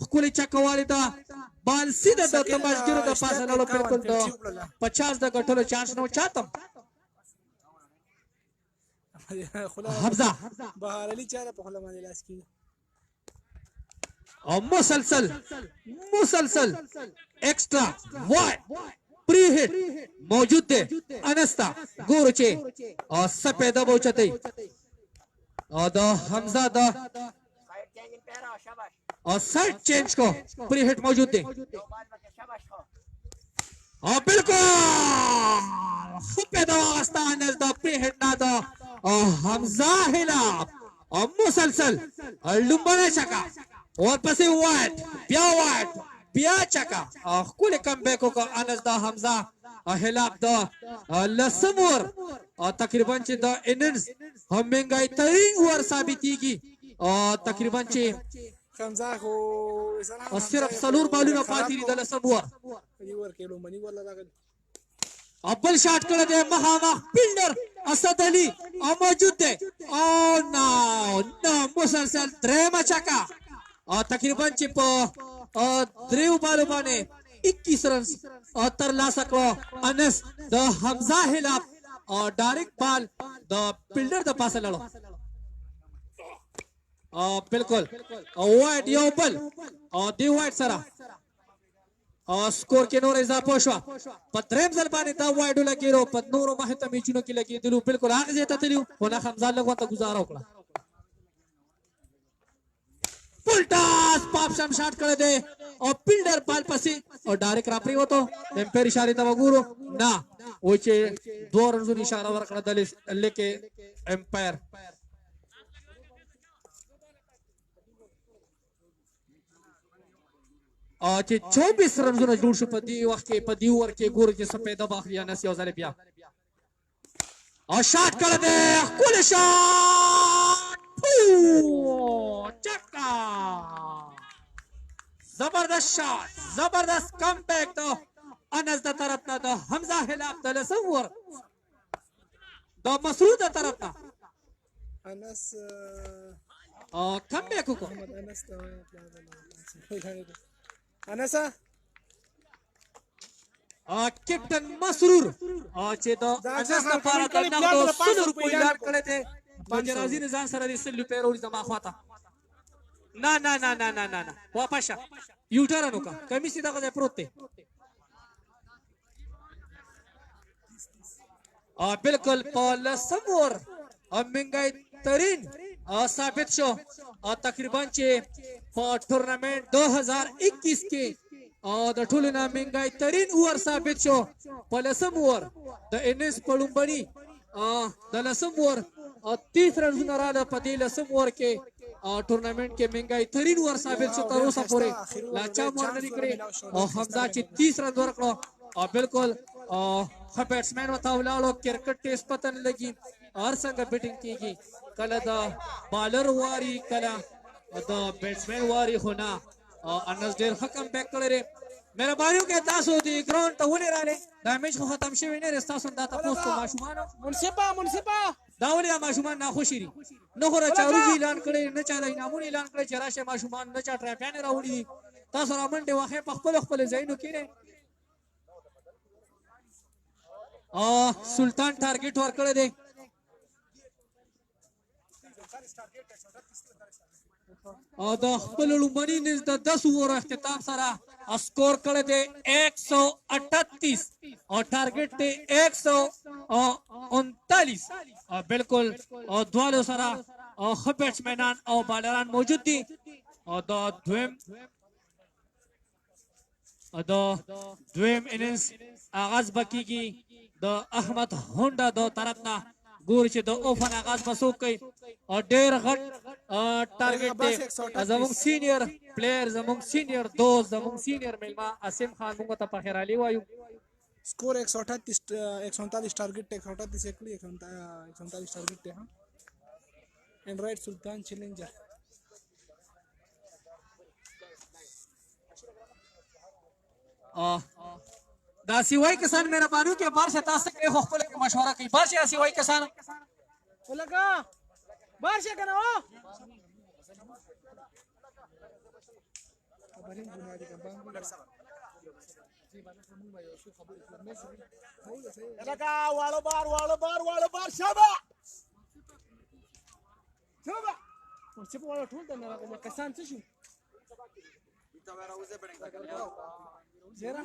ښکلې چکه والې ده بال سیده د تماشګرو د پاسه لاړو بالکل د 50 د ګټلو چانس نه و چاته حمزه بهار علي چاره په خپل باندې لاس کې او مسلسل ایکسترا وای پری هټ موجود دی انستا ګورو چې او سپیدا بوچتای او د حمزه د سایډ چینج امپایر شاباش او سایډ چینج کو پری هټ موجود دی یو بال پکې شاباش خو او بالکل سپیدا واغستا انس د پری هټ نه دا او حمزه خلاف او مسلسل لومبنه چکا ورپسې وایټ بیا چکا ښکلې کم بیک وکړ انس د حمزه خلاف د لسم اوور او تقریبا چې د اننګز همنګای ترین ور ثابتېږي او تقریبا چې حمزه خو صرف څلور بالونه پاتې دي د لسم اوور ورکړو منی ولا راغلی ابل شاټ کړه دی مخامخ فیلډر اسد علي او موجود دی او نو مسلسل درېمه چکا او تقریبا چې په دریو بالو باندې 21 رنز ترلاسه کړو انس د حمزه خلاف او ډایرکټ بال د فیلډر د پاسه لاړو بالکل او وایډ یو بل او دی وایډ سره او سکور کې نور اضافه شو په دریم ځل باندې دا وایډو لګیرو په نورو مهته میچونو کې لګیدلو بالکل هغه ځای ته تلو خو نه حمزه لږه ته گزاره وکړه پلټاس پاپ شم شاټ کړی دی او فیلډر بال پسې او ډایرکټ را پریوتو امپایر اشاره ته وګورو نه و چې دوه رنزونو اشاره ورکړه د لیکه امپایر او چې 24 رنزونه جوړ شو په دې وخت کې په دې اوور کې ګورو چې سپیدا باخري انس یو ځل بیا او شاټ کړی دی ښکلی شاټ چکا زبردست شاٹ زبردست کم بیک د انس د طرف نه د حمزه خلاف د لسم اوور د مسعود د طرف نه انس کم بیک وکړو انس کیپټن مسرور چې د انس لپاره د نغدو 100 روپۍ اعلان کړی دی باندې راځي نه ځان سره د 100 روپۍ وروړي زما خواته نه واپس یو ټرن وکړه کمیسي دغه ځای پروت دی بالکل په لسم اوور همنګای ترین ثابت شو تقریبا چې په ټورنمنټ 2021 کې د ټولو نه همنګای ترین اوور ثابت شو په لسم اوور د انس په لومړني د لسم اوور 30 رنونه رااله په دې لسم اوور کې ټورنمنټ کې منګای ترین ور ثابت شو تر اوسه پورې لا چا مور نه کړی او حمزه چې 30 رن ورکړو او بالکل ښه بیټسمن وته ولاړو کرکټ ټیسټ پته نه لګي هر څنګه بیټینګ کیږي کله د بالر واري کله د بیټسمن واري خو نه انس ډېر ښه کم بیک کړی مهرباني وکړئ تاسو دې ګراوند ته ولې راغلې دا میچ خو ختم شوی نه دی ستاسو دا تاسو کو ماشومانو منصفه دا ولې ماشومان ناخوشي دي نه خو راچارو اعلان کړي نه چا د انعامونو اعلان کړي چې راشه ماشومان نه چا ټراپیان راوړي دي تاسو را منډې واخې په خپل ځایونو کې نه سلطان ټارګټ ورکړی دی او د خپل لومړني نس د 10 اوور اختتام سره اسکور کړی دی 138 او ټارګټ دی 139 بالکل او دوالو سره ښه بیټسمنان او بالران موجود دي او د دویم د دویم اننس آغاز بکیږي د احمد هونډا د طرف نه ګور چې د اوفن آغاز بسو کوي او ډېر غټ ټارګټ دی زموږ سینیئر پلیئر زموږ سینیئر دوست زموږ سینیئر میلمه اسیم خان موږ ته په خیر علي وایو स्कोर 138 टारगेट टे 138 एकली 139 टारगेट टे हां एंड राइट सुल्तान चैलेंजर دا سیوای کسان میرا بانو کې بار سے تاسو کې خو خپل مشوره کوي بار سے سیوای کسان ولګه بار شه کنه او خبرین بنیادی کا بانګ لکه واړه بار شابه ورڅ په وړه ټول ته نه راغلی کسان څه شو زیرا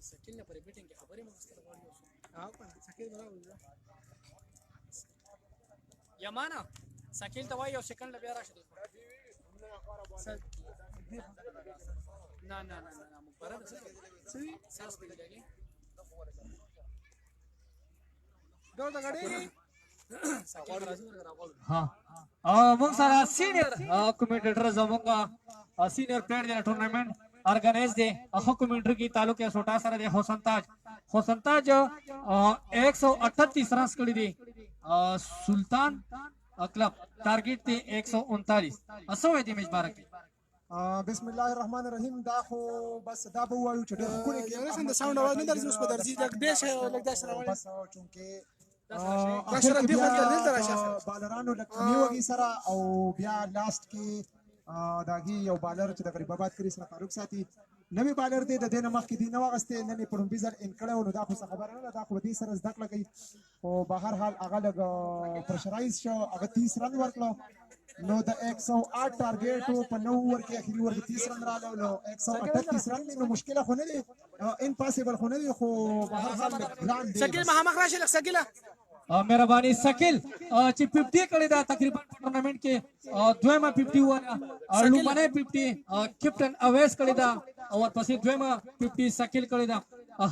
سکیل نه پرې بیټینګ خبرې مو ستاسو غواړي سکیل برابر یمانا سکیل ته وایو سکند بیا راشه نه مبارک سوي ساس په لګي ګور دا غړي سکیل راځي ورغړ ها موږ سره سینیئر کمیټیټر زموږ سینیئر پلیئر دی ټورنمنت ऑर्गेनाइज दे अखो कमेंट्री की तालुके सोटा सर दे होसन ताज 138 रन्स कड़ी दे सुल्तान क्लब टारगेट थे 139 असो है दी मेजबार की बिस्मिल्लाहिर्रहमानिर्रहीम دا خو بس دا به وایو چې ډېر ښکلی یو نه څنګه ساوند اواز نه درځي اوس په درځي لګ دې شي لګ داس راوړي بس چونکه اخر کې بالرانو لکه میوږي سره او بیا لاست کې داګي یو بالر چې د غریباباد کری سره تعلق ساتي نوې بالر دی د دې نه مخکې دی نو واغسته نن په لومبي ځل ان کړو نو دا خو خبره نه ده دا خو دې سره زده کړه کوي او بهر حال هغه لګ پرشرایز شو هغه 30 رن ورکړو نو د 108 ټارګټ په 9 اوور کې اخري اوور کې 30 رن راغلو نو 138 رن نو مشکله خو نه دي امپاسبل خو نه دي خو بهر حال ګران دی سکیل مخامخ راشي لک سکیله مهرباني سکیل چې 50 کړي دا تقریبا ټورنمنت کې دویمه 50 ونه لومړی 50 کیپټن اویس کړي دا او پسې دویمه 50 سکیل کړي دا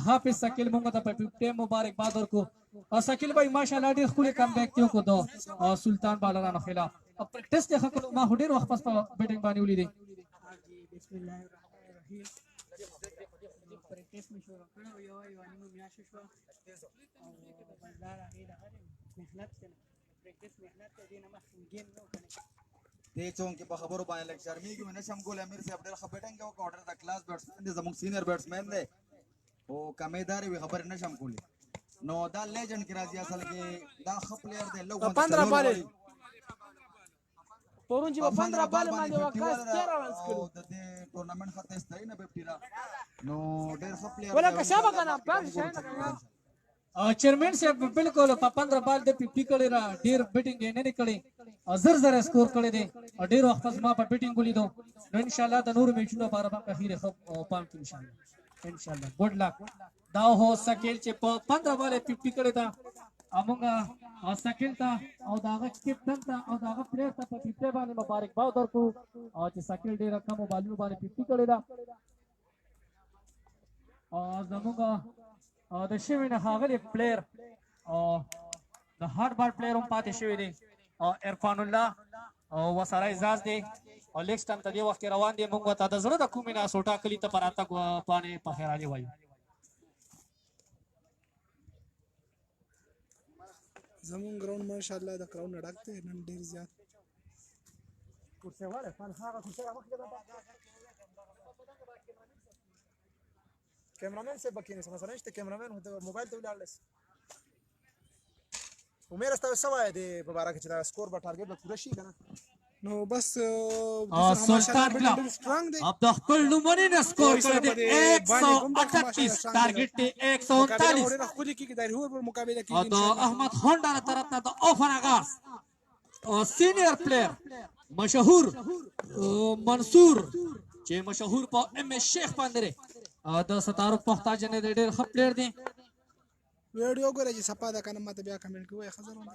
حافظ سکیل موږ ته په 50 مبارکباد ورکو سکیل بھائی ماشاءالله ډېر خولي کم بیک کیو کو دو سلطان بالرانو خلاف پریکټس ته خلکو ما هډیر وخت پس په بیټینګ باندې ولیدي بسم الله الرحمن الرحیم پریکټس می شروع کړو یو نیمه میاشت شو او بازار هغه د محنت کنه پریکټس محنت دې نه مخ گیم نو کنه دې چون کې په خبرو باندې لک شرمېږي مې نشم کول امیر صاحب ډېر خبرټنګ او کوارټر د کلاس بیټسمن دي زموږ سینیئر بیټسمن دی او کمیدار وی خبر نشم کولی نو دا لیجنډ کې راځي اصل کې دا خ پلیئر دی لوګ 15 بال پرون چې 15 بال باندې وکاس 13 رنز کړو د دې ټورنمنت خاطر ستای نه 50 نو ډېر خ پلیئر ولا کشابه کنه پام شاین چیرمن صاحب بالکل په 15 بال د 50 کړي را ډیر بیټینګ نه نکړي زر سکور کړي دي ډیر وخت ما په بیټینګ ولیدو نو ان شاء الله د نور میچونو لپاره په اخیره خو پام کې ان شاء الله ګډ لک دا هو سکیل چې په 15 بال 50 کړي دا امونګه سکیل تا او داغه کیپټن تا او داغه پلیئر ته په 50 باندې مبارکباد ورکو او چې سکیل ډیر کم بالونو باندې 50 کړي دا او زمونږه د شوی نه هاغلی پلیئر او د هارد بال پلیئر هم پاتې شوی دی عرفان الله او وسره اعزاز دی او لیکس ټایم ته دې وخت روان دی موږ ته د زړه د کومې نه سوټا کلی ته پر اته پانې په خیر علي وایو زمون ګراوند ماشاءالله د کراون ډک ته نن ډیر زیات ورته واره فن هغه څه مخکې ده کیمرامین سے بکینه مثلا چې کیمرامین موبایل ته ولاړلس امیر استاو سوای دی په بارا کې چې دا سکور به ټارګټ به پوره شي کنه نو بس سلطان کلب अब د خپل لومړني نه سکور کړی دی 138 ټارګټ دی 139 او د احمد هونډا له طرف نه د اوفر آغاز او سینیئر پلیئر مشهور منصور چې مشهور په ام اس شیخ باندې او د ستارو پختاج نه ډېر ښه پلیئر دی ویډیو ګورئ چې صفا ده کنه ماته بیا کمنټ کوی خزرونه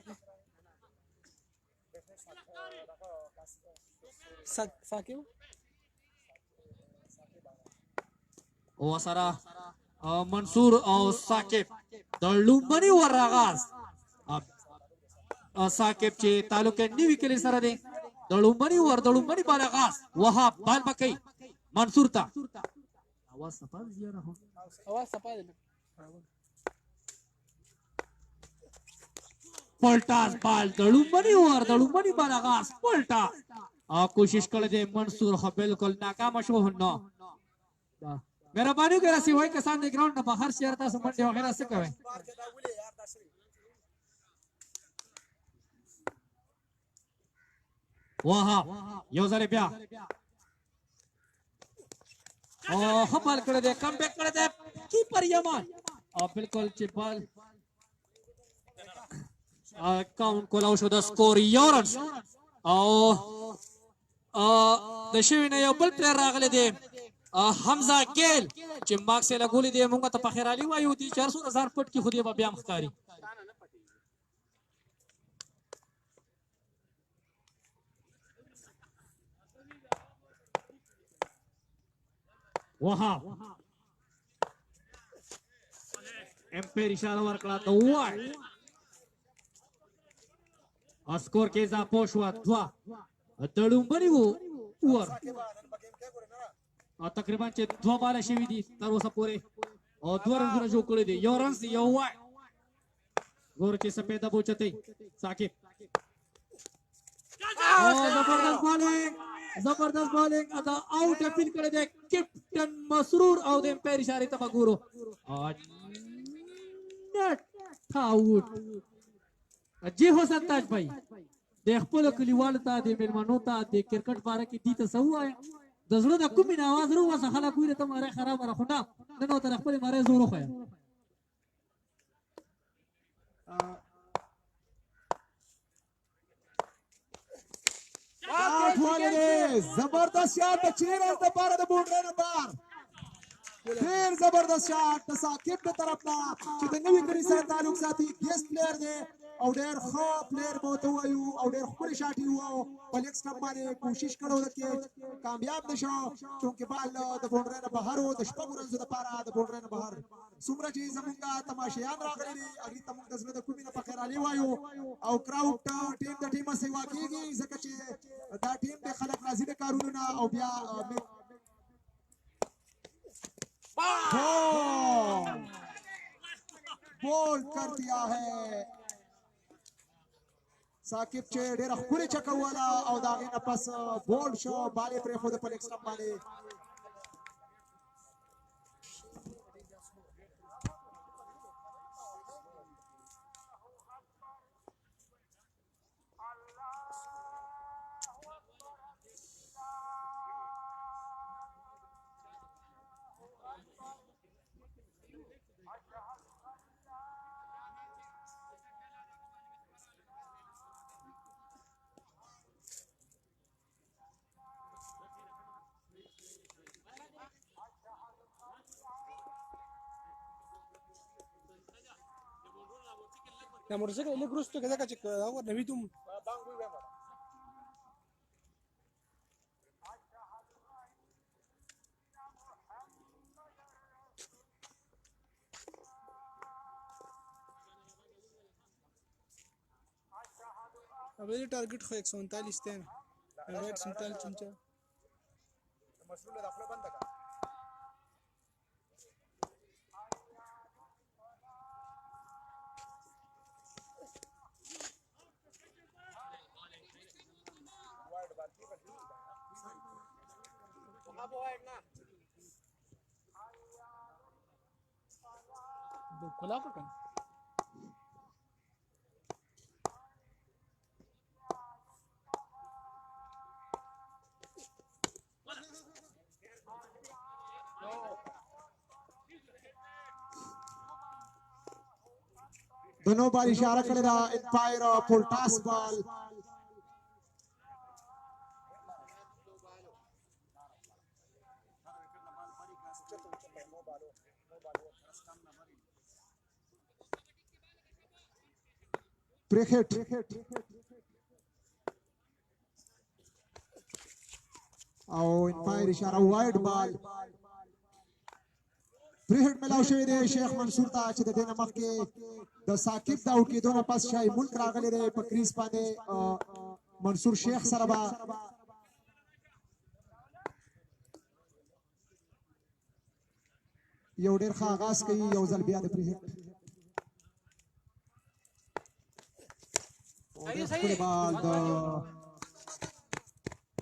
ساکیو او سره منصور او ساکب د لومړني ور آغاز ساکب چې تعلق نیوي کلی سره دی د لومړني ور د لومړني بال آغاز وهاب بال بکې منصور ته اواز صفا زیاره هو اواز صفا ده پلټاس بال د لومړني ور د لومړني بال آغاز پلټا کوشش کړی دی منصور خو بالکل ناکام شو نو مهرباني وکړئ سیوای کسان د ګراوند نه بهر شهر تاسو منډه وغیرہ څه کوئ واه یو ځل بیا او خپل کړی دی کم بیک کړی دی کیپر یمان او بالکل چې بال کاونټ کولاو شو د سکور یورنس او د شوی نه یو بل پلیر راغلی دی حمزه ګیل چې ماکس یې لګولې دی موږ ته فخر علي وایو دي 400,000 فټ کې خو دې به بیا مختاري وهاب امپیر اشاره ورکړه ته وای اسکور کې اضافه شو دوا دړومبري ور تقریبا چې دوه بالا شوي دي تر اوسه پورې او دوه رنزونه جوړ کړي دي یو رنز یو وای ګور چې سپېده بوچتې ساکب زبردست بالینګ ادا آوټ اپیل کړی دی کیپټن مسرور او د امپیر اشاره ته وګورو نت آوټ جی حسن تاج بھائی د خپل کلیوالو ته د میلمنو ته د کرکټ باره کې دي ته څه وایي د زړه د کومې نه اواز وروسته خلک ویل ته ماره خراب راخو نه نو تر خپل ماره زور وخایا زبردست شاٹ چیرز د پاره د بونډر نمبر ډیر زبردست شاٹ د ساکب په طرف نه چې د نوې کړي سره تعلق ساتي ګیسټ پلیئر دی او ډیر ښه پلیئر به ورته وایو او ډیر ښکلي شاټ یې ووایو په لیګ سټمپ باندې کوشش کړی د کیچ کامیاب نه شو چونکې بال د بونډرۍ نه بهر و د شپږو رنزو دپاره د بونډرۍ نه بهر څومره چې زموږ تماشیان راغلي دي هغې ته موږ د زړه د کومې نه په خیرالي وایو او کراوډ ټیم د ټیمه سیوا کېږي ځکه چې دا ټیم د خلک راځي د کارونو نه او بیا بول کر دیا ہے ساکب چې ډېره ښکلې چکه ووهله او د هغې نه پس بول شو بال یې پرېښوده په لیګ سټمپ باندې La motorcycle ile grusto que saca chico agua nevitum अबे टारगेट खो 139 थे अबे 139 चिंचा مسؤل د خپل بنده کا खुला पकड़ दोनों बार इशारा करेगा umpire full toss ball break او umpire इशारा वाइड बॉल ब्रेक मिलाو شوی دی شیخ منصور ته چې د دې نمخ کې د ثاقب دا اوټ کې دونه پس شای ملک راغلی دی په کریس باندې منصور شیخ سره با یو ډیر ښه آغاز کوي یو ځل بیا د بریک صحیح بال د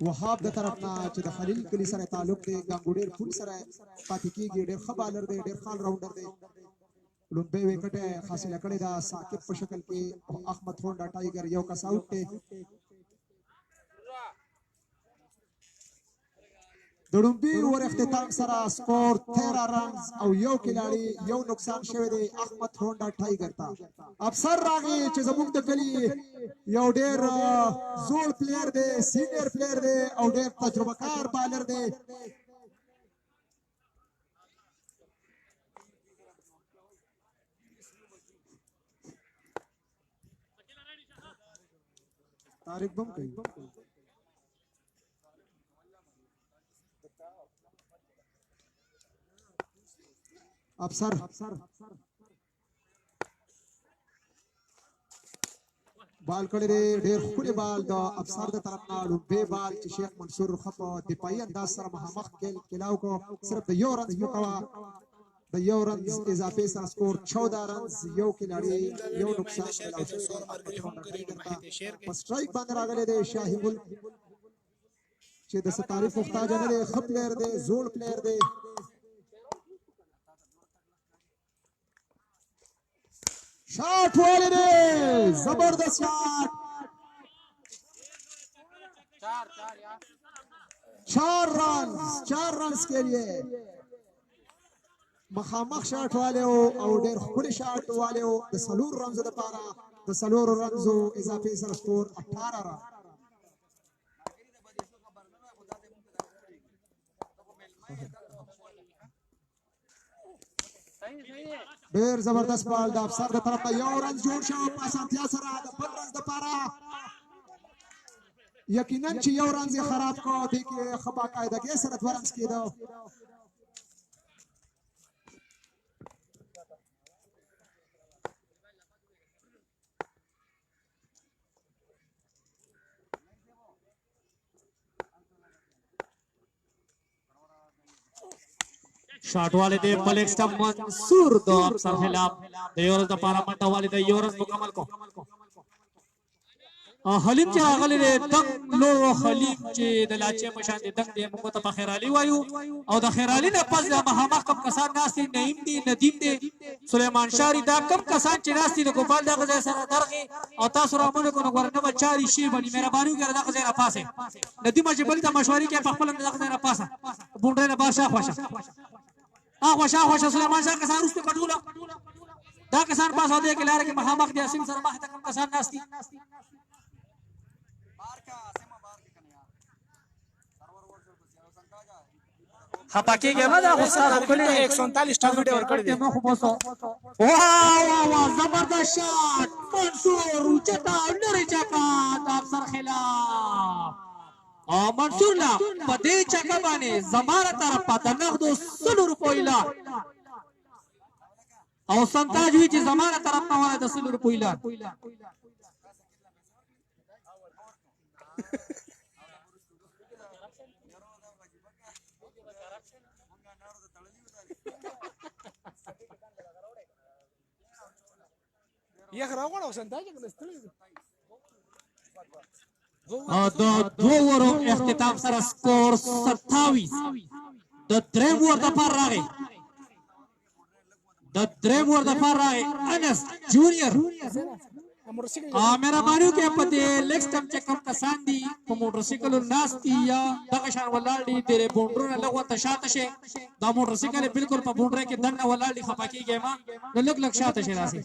وهاب د طرف نه چې د خلیل کلی سره تعلق دی ګنګوډیر فول سره پاتې کیږي ډیر ښه بالر دی ډیر خال راونډر دی لومبه وکټ حاصله کړې دا ثاقب په شکل کې احمد هونډا ټایګر یو کس آوټ دی د لومبي ور اختتام سره سکور 13 رنز او یو کلاړي یو نقصان شوی دی احمد هونډا ټایګر ته افسر راغی چې زموږ د کلی یو ډیر زوړ پلیئر دی سینیئر پلیئر دی او ډیر تجربه کار بالر دی طارق بم کوي افسر بال کړی ډېر ښکلی بال د افسر د طرف نه لومبی بال چې شیخ منصور ښه په دفاعي انداز سره مخامخ کلاو کو صرف د یو رنز مکوه د یو رنز اضافه سره سکور 14 رنز یو کلاړي یو نقصان په سټرایک باندې راغلی دی شاهي ملک چې د ستاري محتاج نه دی ښه پلیئر دی زوړ پلیئر دی شاٹ والے نے زبردست شاٹ 4 رنز کے لیے مخامخ شاٹ والے او ډېر ښکلی شاٹ والے د څلور رنزو لپاره د څلورو رنزو اضافي سره سکور 18 رن ډېر زبردست بال د افسر د طرف یو رنز جوړ شو په اسانتیا سره د بل رنز لپاره یقینا چې یو رنز یې خراب کړ دی کې ښه باقاعدګۍ سره 2 رنز کېده شاٹ والے دے ملک سٹم منصور دو افسر خلاف د یورز د پارا منډه والے د یورز مکمل کو حلیم چې غلی دنګ لو حلیم چې د لاچې مشان دي دنګ دی موږ ته په خیرالي وایو او د خیرالي نه پس د مهامخ کم کسان ناسي نعیم دي ندیم دي سليمان شاری دا کم کسان چې ناسي د ګوپال د غزا سره درغي او تاسو رامنه کو ورنه بچاري شی بني مهرباني وکړه د غزا نه پاسه ندیم چې بل ته مشورې کې په خپل د غزا نه پاسه بونډه نه بادشاہ خوښه خوشا سلیمان شاه کسان رسته کټوله دا کسان پاسو دی کې لار کې مخامخ دي اسیم سره مخ ته کم کسان ناشتي خپاکي ګما دا غصه کولې 139 ټاګ ویډیو ور کړی دی مخ بوسو واه زبردست شاٹ منصور چتا لری چکا د افسر خلاف منصور لا پدې چکا باندې زماره طرف پته نغدو 100 روپۍ لا او سنتاج وی چې زماره طرف نه وای د 100 روپۍ لا یخ راغړو سنتاج کې لستړي د دوه ورو اختتام سره سکور 27 د دریم ور د پر راغی انس جونیور مهرباني وکړئ په دې لیګ سټمپ چې کوم کسان دي په موټرسایکلو ناست دي یا دغه شان ولاړ دي د بونډرونه لږ ورته شاته شي دا موټرسایکل بالکل په بونډره کې دننه ولاړ دي خفه کېږئ مه نو لږ لږ شاته شي داسې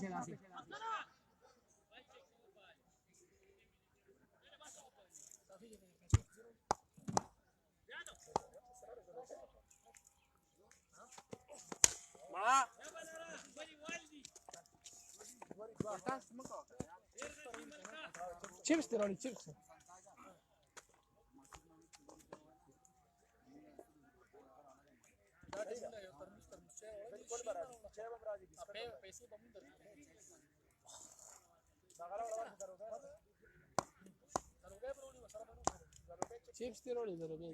chips te roli chips chips te roli zarobe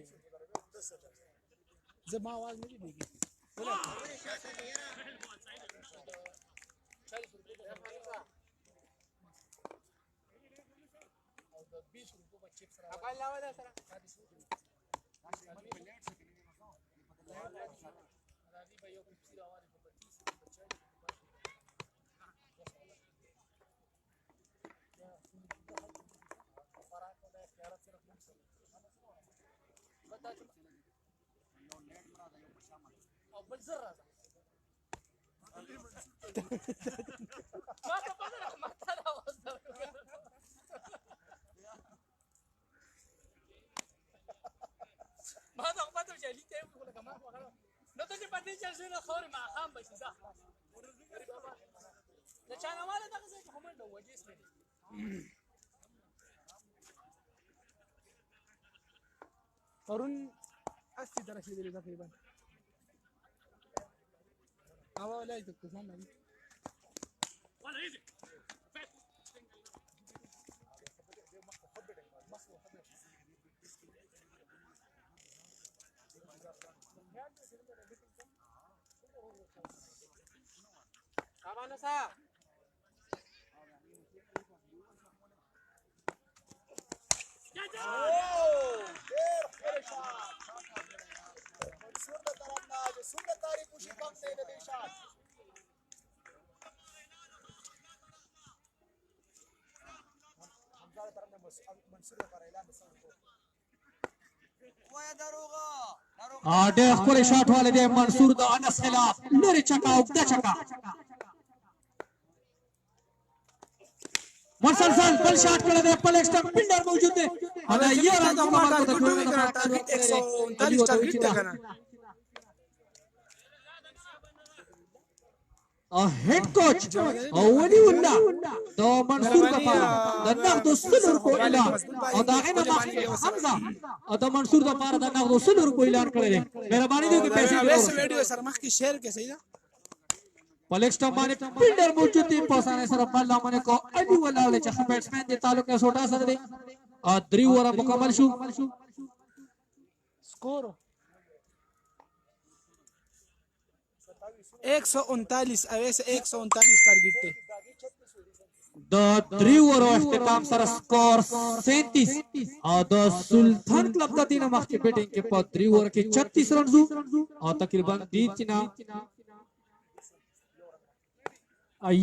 زما आवाज नहीं देगी बोला 20 रुपए का चिप्स रहा लावा दे सर राजी भाई पिप्सी लावा दे ما دا ما ته جالي ته وګورم کما نو ته دې باندې چې زه خوري ما خام بشي ځه د چانواله دغه څه کوم نو وجه سمې پرون 80 درجه دې تقریبا هوا ولا دې څه نه ولا ايزي Kamano sa? ډېر ښکلی شاټ والی دی منصور د انس خلاف لرې چکه اوږده چکه مسلسل بل شاټ کړی دی بل ایکسټرا پینډر موجود دی دا یو رن مکمل کړ د ټولنې لپاره ټارګټ 139 هیډ کوچ اولی وندا د منصور لپاره د نقد 100 روپو اعلان او دا غنه مخکې حمزه او د منصور لپاره د نقد 100 روپو اعلان کړی دی مهرباني وکړئ پیسې ویډیو سره مخکې شیر کې صحیح ده پلیکسټا باندې پینډر موجود دی په سانه سره بل باندې کو اډي ولاول چې بیټسمن دی تعلق سوټا سره دی ا 3 اوور مکمل شو سکور 139 اویس 139 ټارګټ دی د 3 اوور اختتام سره سکور 37 او د سلطان کلب د دینه مخکې بیټینګ کې په 3 اوور کې 36 رنز او تقریبا دې چنا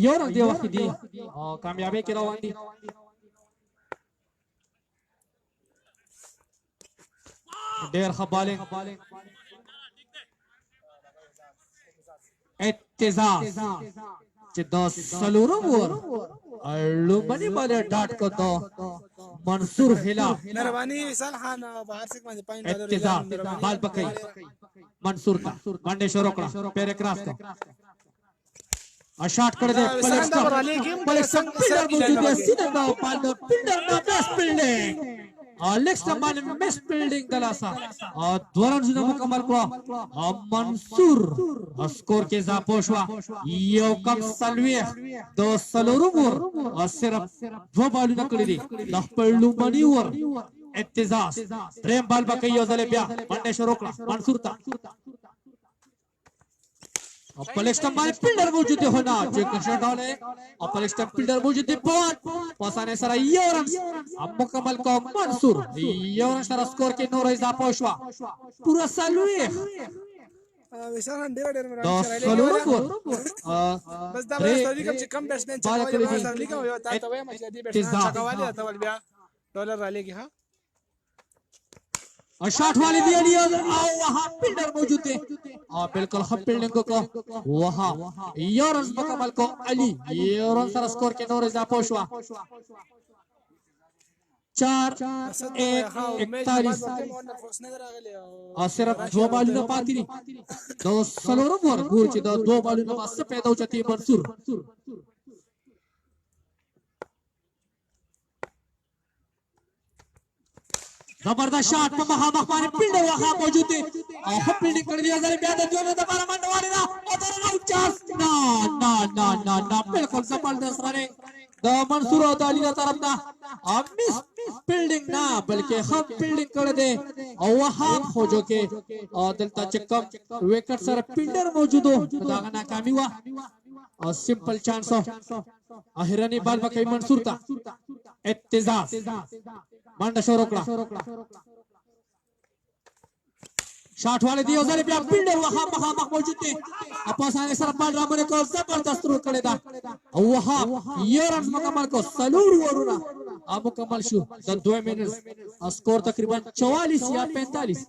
یو رنگ دی وخت دی او کامیابی کې روان دي ډېر ښه بالینګ اعتزاز چې د څلورم اوور لومړني بالر ډاټ کو د منصور خلاف مهرباني وصال خان بهر څخه باندې پاین اعتزاز بال پکې منصور ته باندې شروع کړه پیر کراس کا شاٹ کر دے پلیکسٹم پینڈر موجود ہے سیدھا دا پال پینڈر دا بیس پیلڈنگ لیکسٹم بانے مس پیلڈنگ دلاسا دوران زنہ مکمل کرا منصور سکور کے زاپوشوا یو کم سلویخ دو سلورمور صرف دو بالو نکلی دی لخ پرلو منیور اعتزاز دریم بال با کئی وزل بیا منڈے شروع کرا منصور تا پلیکسٹم بانے پینڈر موجود ہے ہونا چیک شاٹ ڈالے پلیکسٹم پینڈر موجود ہے بہت پاسانے سرا یورن مکمل کو منصور یورن سرا سکور کے نور اضافہ شوا پورا سلویخ وسان ډېر د مرام شرایلی څلورم ور بس دا به ستاسو کوم چې کم بیټسمن چې بالا کړی دي. دا لیکم یو تا ته وایم چې دې بیټسمن اتزاز. چکوالی ته ول بیا ډالر را لګي ها और शॉट वाले दिया लिया और वहां फील्डर मौजूद थे और बिल्कुल हम फील्डिंग को वहां योरस मुकम्मल को अली योरन सर स्कोर के नोर इजा पोशवा 4-1-41 और सिर्फ दो बालू न पाती नहीं दो सलोरम वर गुर ची दो बालू न पास पैदा हो जाती मंसूर जबरदस्त शॉट पे महामखमाने फील्डर वहां मौजूद थे और हम फील्डिंग कर दिया जाए बेहतर जो ने दोबारा मंडवाले ना और आउट चांस ना ना ना ना ना बिल्कुल जबरदस्त रनिंग द मंसूर और अली ना तरफ ना अब मिस फील्डिंग ना बल्कि हम फील्डिंग कर दे और वहां हो जो के और दिलता चक्कम विकेट सर फील्डर मौजूद हो दागा नाकामी हुआ और सिंपल चांस हो आखिरनी बाल बकई मंसूर था इत्तेजाज मंडा शोरोकड़ा शॉट वाले दियो जरे पे फील्डर वहां मौजूद थे अपोसाने सर बाल रामने को जबरदस्त रोक करेदा वहां ये रन मुकम्मल को सलूर वरुना अब मुकम्मल शू द 2 मिनट्स स्कोर तकरीबन 44 या 45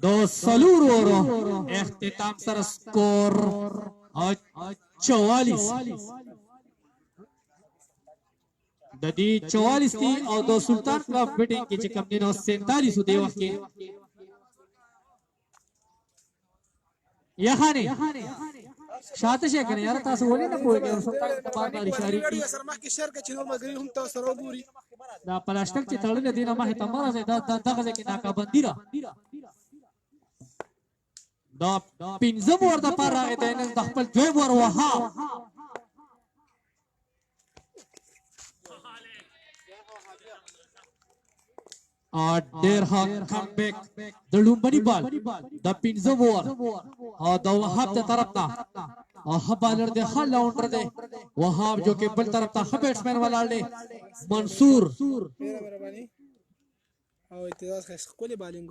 दो सलूर ओरो इख्तिताम सर स्कोर 44 ददी 44 थी और दो सुल्तान क्लब बीटिंग की चिकम दिनों 47 दे वक्त के यहाँ ने शाते शेख ने यार तासु बोले ना कोई क्या सुल्तान बार बार इशारे की सरमा की शहर के चिनोर मगरी हम तो सरोगुरी दा प्लास्टिक ची तळले दिना माहित तमारा से दा दगजे की नाका बंदीरा दा पिंजम वर दा पार रागे तेने दा खपल द्वे वर वहा और देर हा कमबैक द लुम्बनी बाल द पिंजम वर और द वहाब द तरफ ना और हबालर दे हल लाउंडर दे वहाब जो के बल तरफ ता बैट्समैन वाला ले मंसूर मेरा बानी او इत्तेजाज का कोली बॉलिंग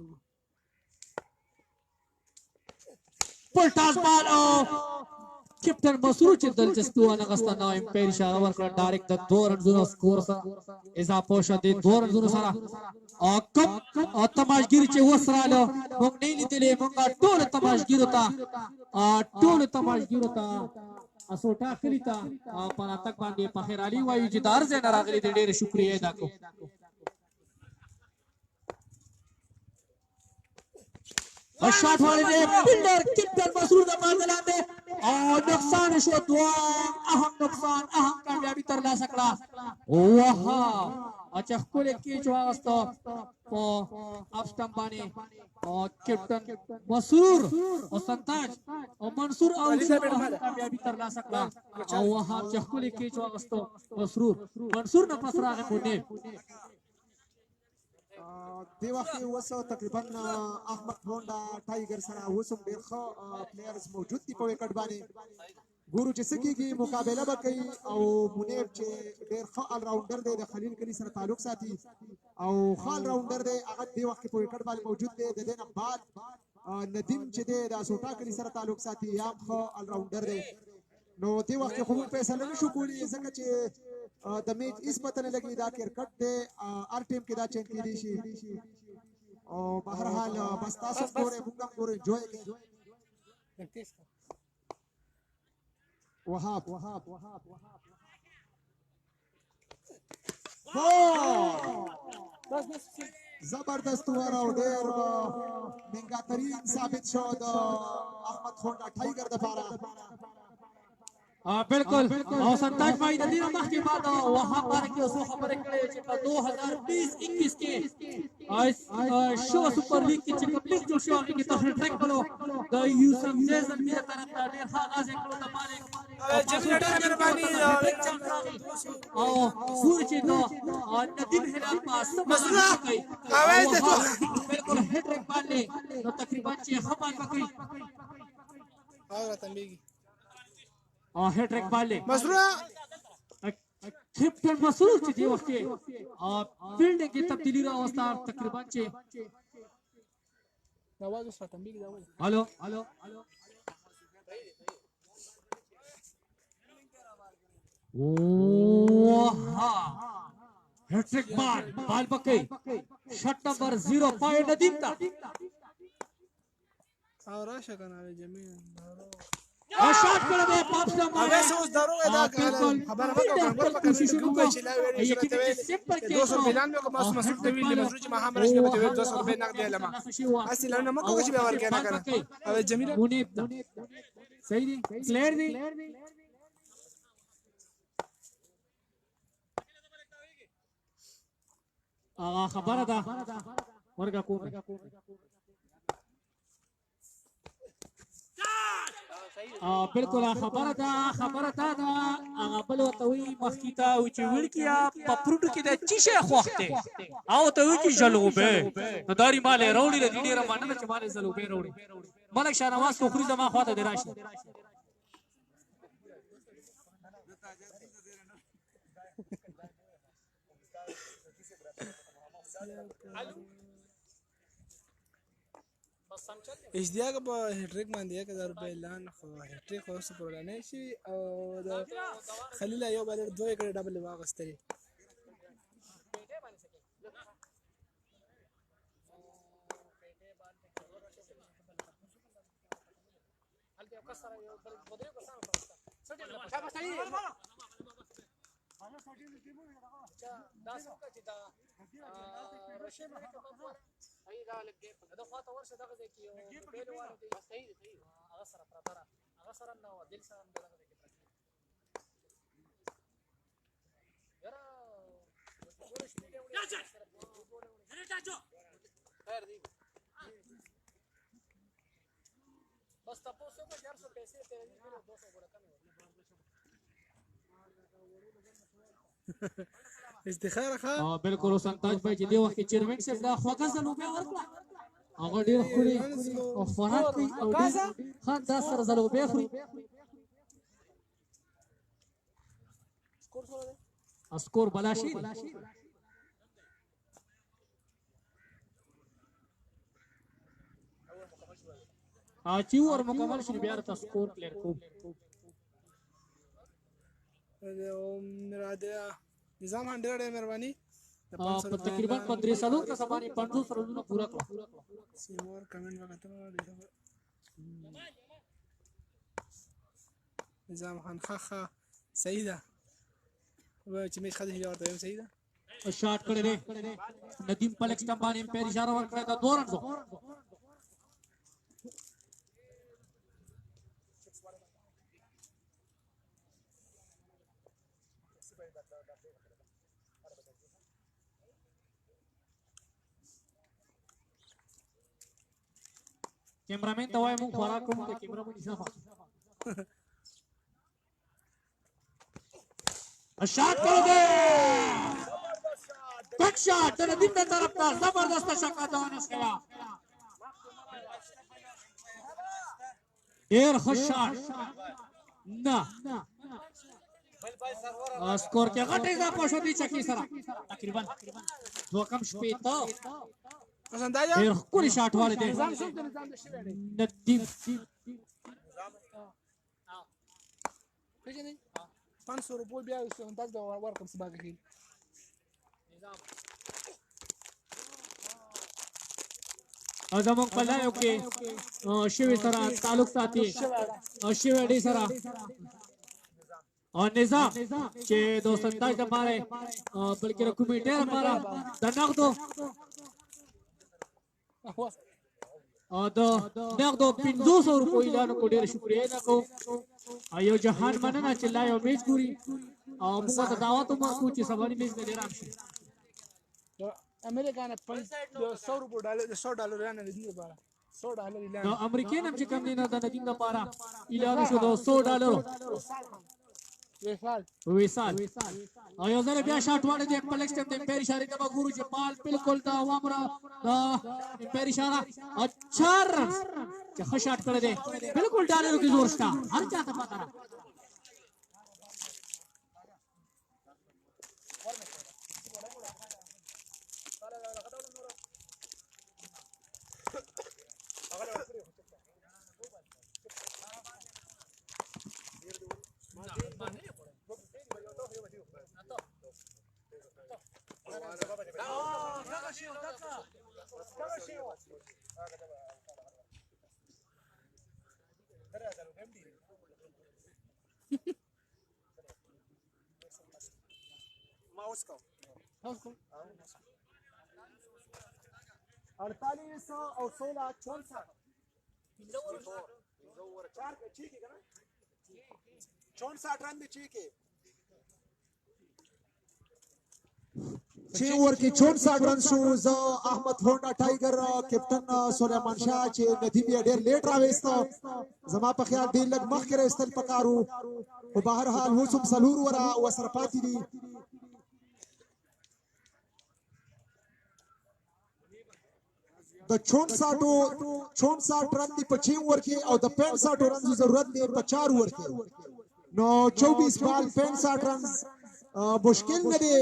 पलटास बाल कैप्टन मसरूर चे दिलचस्पी वाला गस्ता ना एम्पायर इशारा वर कर डायरेक्ट द 2 रन जुना स्कोर सा इजा पोशा दे 2 रन जुना सारा कम तमाशगिरी चे वसरालो मग नाही लितेले मग टोल तमाशगिर होता टोल तमाशगिर होता असो टाकलीता पण आता बांधे पखेर आली वायू जी दार जे नारागली दे ढेर शुक्रिया दाको और शॉट वाले ने फील्डर कैप्टन मसरूर दा मार दलाते और नुकसान शो दुआ अहम नुकसान अहम कामयाबी तरला सकला वाह अच्छा कोले के जो वास्तो पो अपस्टंप बाने और कैप्टन मसरूर और संताज और मंसूर और कामयाबी तरला सकला और वहां चखकोले के जो वास्तो मसरूर मंसूर न पसरा है मुने دی وخت اوس تقریبا احمد هونډا ټایګر سره اوس هم ډېر ښه پلیئرز موجود دي په وکټ باندې ګورو چې څه کېږي مقابله به کوي او منیب چې ډېر ښه آل راونډر دی د خلیل کلي سره تعلق ساتي او ښه آل راونډر دی هغه دې وخت کې په وکټ باندې موجود دی د دې نه بعد ندیم چې دی د اسوټا کلي سره تعلق ساتي یا هم ښه آل راونډر دی نو دې وخت کې خو موږ فیصله نشو کولی ځکه چې د میچ هیڅ پته نه لګي دا کرکټ دی هر ټیم کې دا چینج کېدی شي او بهرحال بس تاسو ګورئ موږ هم ګورو انجوای کوئ وهاب زبردست ور او ډېر منګاترین ثابت شو د احمد هونډا ټایګر دپاره बिल्कुल और संताज भाई नदीना मख के बाद वहां पर के सो खबर कड़े छ 2020-21 के शो सुपर लीग की कम्प्लीट जो शो की तो ट्रैक करो द यूसुफ जैसन की तरफ ढेर खास एक लो मारे जनरेटर मेहरबानी और सूरज तो और नदीम हिलाल पास मसला आवाज देखो बिल्कुल हेड ट्रैक मारने तो तकरीबन 6 खबर पकड़ी और तंबीगी هټریک باندې مسرور کیپټن مسرور چې دی وخت فیلډ کې تبدیلی راوسته تقریبا چې دا आवाज اوس ختم دی دا وایي هالو وها هټریک بال پکې شاٹ نمبر 0 پوینټ ندیم تا او راشه کنه جميل شاٹ کړه به پاپس نه اوبه اوس درو دا خبره مکو ګور پکې چې کوی چې لا ویری چې ته 200 مليون مې کوم اوس مسعود دی ویل مسعود چې ما هم راشي به 200 روپے نقد لما اصل نه مکو چې به ورکه نه کنه او جميل منیب صحیح دی کلیئر دی خبره ده ورګه کوم بالکل خبره ده هغه بل ورته وي مخکې ته و چې وړکیا په پروټو کې د چی شي خوخته او ته وی چې جلوبه نو داری مالې روړي د ډیره مننه چې مالې جلوبه روړي ملک شاهنواز کوخري زما خواته دی راشي اشتیاق په هټریک باندې 1000 روپے اعلان خو هټریک اوس پر نه شي او د خلیل یو بل دوه کړه ډبل واغستري صحیح دا لګي دا خواته ورشه دغه ځای کې یو بیلوالو دی صحیح صحیح هغه سره پراته را هغه سره نه و دل سره دغه ځای کې پراته یاره ورته شپې دی خیر دی بس تاسو کو 400 پیسې ته 200 ګره کم استخاره ښه بالکل سنتاج په دې وخت کې چیرمن صاحب دا خوګه زلوبه ورکړه هغه ډیر خوري او خوراک کوي او خان دا سره زلوبه خوري اسکور بلاشي چې ور مکمل شي بیا تاسو سکور کلیر کو نظام هنډر ډېر مهرباني په تقریبا 15 سالو کا سمانی 500 سالونو پورا کړو سیمور کمنټ وکړه نظام خان خخه صحیح ده و چې می خدای هی ورته صحیح ده شاٹ کړی دی ندیم پلکس باندې پیر اشاره ورکړه دا 2 رن دو کیمرامین ته وای مون خوراک کوم ته کیمرا مونږ نشو شاٹ کړی دی بک شاٹ د ندیم په طرف ته زبردست شکا دونه شیا ډیر ښه شاٹ نه سکور کې غټه اضافه شو دي چکی سره تقریبا 2 کم شپېته پسند آیا ډیر ښکلی شاٹ والے دی نظام څوک نظام د شوی دی ندیم پیژنې 500 روپۍ بیا اوس تاسو د ورکم سبا کې زموږ په لایو کې شوی سره تعلق ساتي شوی ډی سره और निजाम چې 227 हमारे बल्कि कमेटी हमारा د نقدو د نقدو 500 روپۍ اعلان کو ډیر شکریا نه کو ایو جهان مننه چې لا یو میچ ګوري او موږ ته دعوت مو کو چې سباني میچ نه لرم شي امریکا نه 100 روپۍ $100 نه دي لپاره $100 اعلان د امریکای نم چې کم نه د ندیم لپاره اعلان شو د $100 ویسال او یو ځل بیا شاٹ واړه د خپل سیستم د امپیر اشاره ته ګورو چې بال بالکل دا وامره دا امپیر اشاره اچار چې ښه شاٹ کړی دی بالکل ډالرو کې زور شته هر چا ته پتا माउस को 48 और 16 64 4 ठीक है ना 64 रन भी ठीक है 6 ओवर की 64 रन शूज Ahmad Honda tiger captain Suleman Shah چې ندیم یې ډېر لیټ راوېسته زما په خیال ډېر لږ مخکې راایستل پکارو خو بهر حال اوس هم څلور اوره ورسره پاتې دي د 64 رن دی په 6 اوور کې او د 65 رن ضرورت دی په 4 اوور کې نو 24 بال 65 رن مشکل نه دی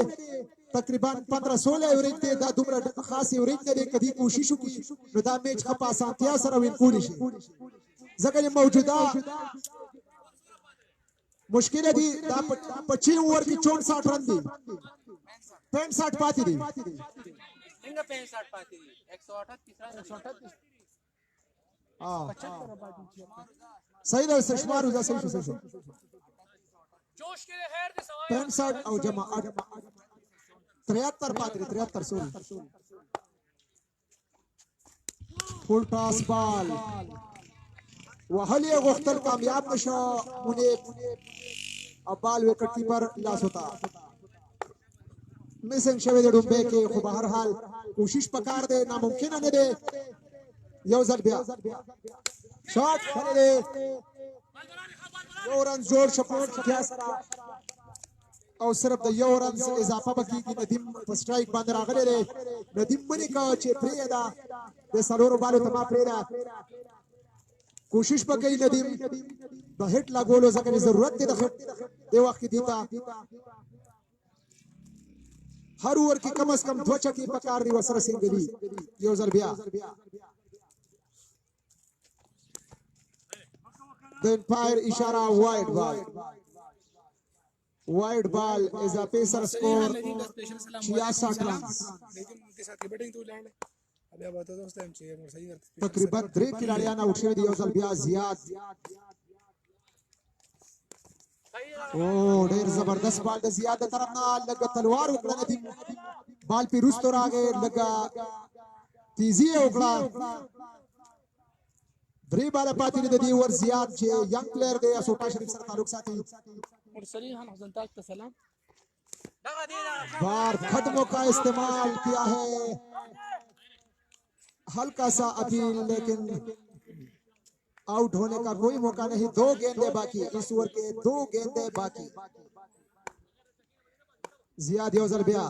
تقریبا 15-16 ایوریج دی دا دومره خاص ایوریج نه دی کدی کوشش وکړي نو دا میچ په اسانتیا سره وین کولی شي ځکه موجوده مشکل دی دا په 6 اوور کې 64 رن دی 65 پاتې دی څنګه 65 پاتې دي 138 صحیح ده استشمار وځه صحیح شو जोश के लिए खैर दे सवाल 65 او جمع 73 پاتې 73 سوري فول ټاس بال وهلي غختل کامیاب نشو منیب او بال وکټ کیپر لاس ہوتا मिसिंग شوی د ډومبه کې خو بهر حال کوشش پکار دی ناممکن نه دی یو ځل بیا شاټ کړی یو رن جوړ شپورت کیا سره او صرف د یو رن اضافه بکیږي ندیم په سټرایک باندې راغلی دی ندیم منی کا چې پری دا د سلورو بالو تما پری دا کوشش وکړي ندیم د هټ لاګولو ځکه ضرورت دی د هټ دی وخت دیتا हर ओवर की कम से कम 2 छक्के पकार दी वसर सिंह दी यो ज़र बिया द एम्पायर इशारा wide ball is a pacer score 66 रन के साथ बैटिंग तो लैंड अभी अब बता दोस्त हम चाहिए सही तकरीबन 3 खिलाड़ियां आउट शे दी यो ज़र बिया जियाद ओ ډېر زبردست بال د زیاده طرف نه لګ تلوار وکړه ندیم بال په روستو راغی لګا تیزی وکړه درې بال پاتې د دې ور زیات چې ینګ پلیئر دی اسوټا شریف سره تعلق ساتي مرسلین خان حسن تاج کا سلام بار قدموں کا استعمال کیا ہے हल्का सा अपील लेकिन आउट होने का कोई मौका नहीं 2 गेंदे बाकी इस ओवर के 2 गेंदे बाकी जियाद योजल बिया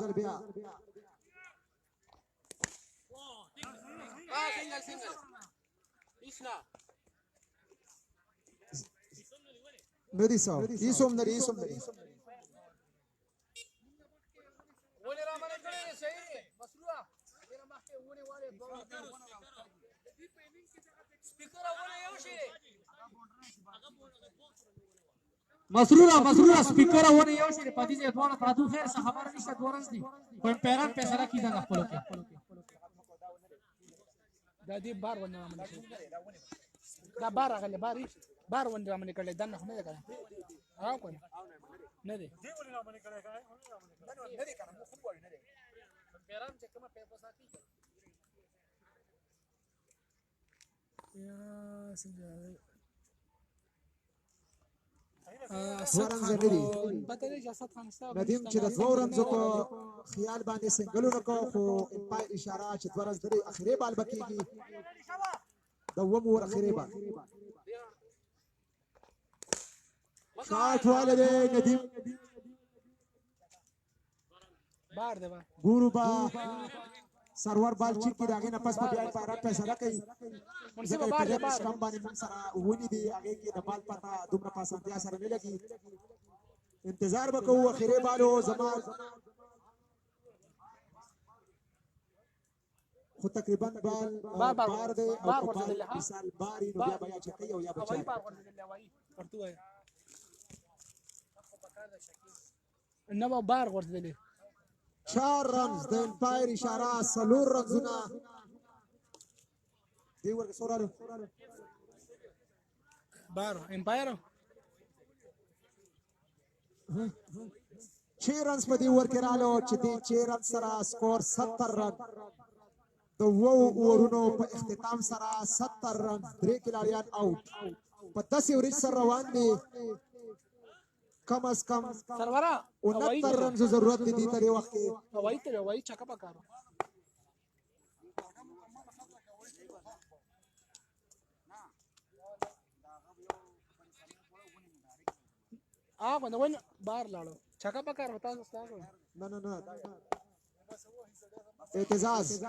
सिंगल इसना नदी साहब इसोम नदी बोले रामन करे सही है मसरूआ मेरा माके होने वाले स्पीकर आवने योशी مسرورا سپیکر ونه یو شي په دې ځای دوه پراتو خیر څه خبر نشته دورنس دي په پیران په سره کیږي د خپل کې دا دې بار ونه رامن دا بار غلې بار ونه رامن کړل دا نه نه کړه راو کو نه دي دی ونه رامن کړه نه دي کنه مو خو وای نه دي پیران چې کومه په پساتی یا څنګه ورن زمری ندیم چې د 2 رنزو په خیال باندې سنگلونه کو خو پای اشاره چې ورز درې اخیری بال بکیږي د ومور اخیری بال شاټ والے ندیم بار دی با ګورو با سرور بال چې کی راغی نه پس په بیا پارا پیسې راکې ځکه په دې کم باندې موږ سره ونی دی هغه کې د بال پتا دومره پاسانتیا سره نه لګي انتظار وکړو اخیری بالو زمان خو تقریبا بال بار دی او مثال باری نو بیا بیا چکی او یا بچا بار ورته لوي پرتو ہے نو بار ورته 4 رنز د امپایر اشاره 4 رنزونه دی ورکه سورارو بارو امپایرو 6 رنز په دې ور کې رالو چې دې 6 رن سره سکور 70 رن د وو اورونو په اختتام سره 70 رن درې کلاریان اوټ په 10 اوریج سره روان دي کم از کم سرورا 69 رن ضرورت دي تر وخت کې وای چکا پکارو نو ون بار لاړو چکا پکار وتا تاسو نه اعتزاز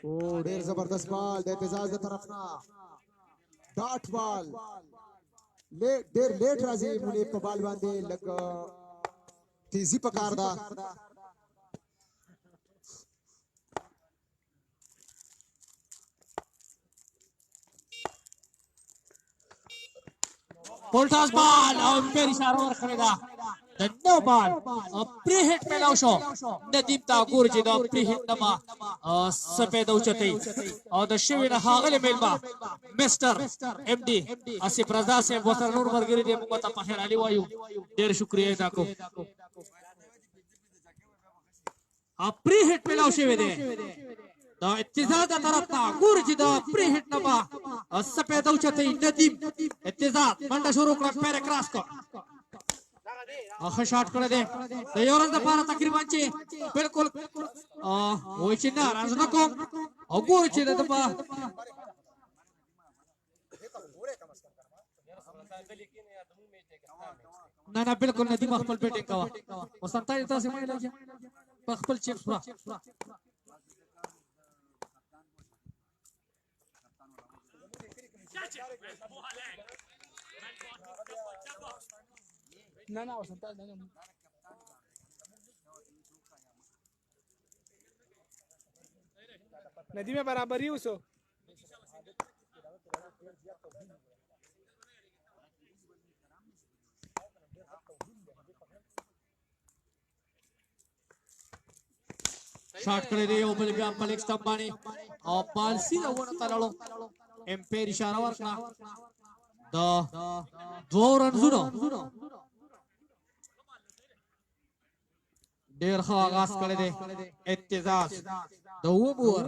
او ډېر زبردست بال د اعتزاز د طرف نه ډاټ بال ډېر لیټ راځي مونږ په بال باندې لګ تیزی پکار دا پولټاس بال او امپیر اشاره ورکړې ده د نو بال پری هټ ملاو شو ندیم تاکور چې دا پری هټ نما سپید اوچتي او د شوی نه هاغله ملما مستر ام ډي اسف رضا صاحب وسر نور مرګري دې موږ ته په خیر علي وایو ډېر شکریا ادا کو پری هټ ملاو شوی دی دا اتزاز د طرف ته ګور چې دا پری هټ نما سپید اوچتي ندیم اتزاز منډه شروع کړه پیر کراس کو اخ شاٹ کړه دې د یورن د پاره تقریبا چې بالکل وای چې نه راز نه کوم او ګور چې د په نه بالکل نه دی خپل بیٹنګ کوا وسنتای تاسو مې لګي په خپل چیک پورا نه وسنتا نه ندیمه برابرۍ وسو شاٹ کړی دی او بل بیا ملک ستمبانی او پالسی دا ونه تللو امپیر اشاره ورکړه دا دوه رنزونو ډېر ښه آغاز کړی دی اتزاز د اووم اوور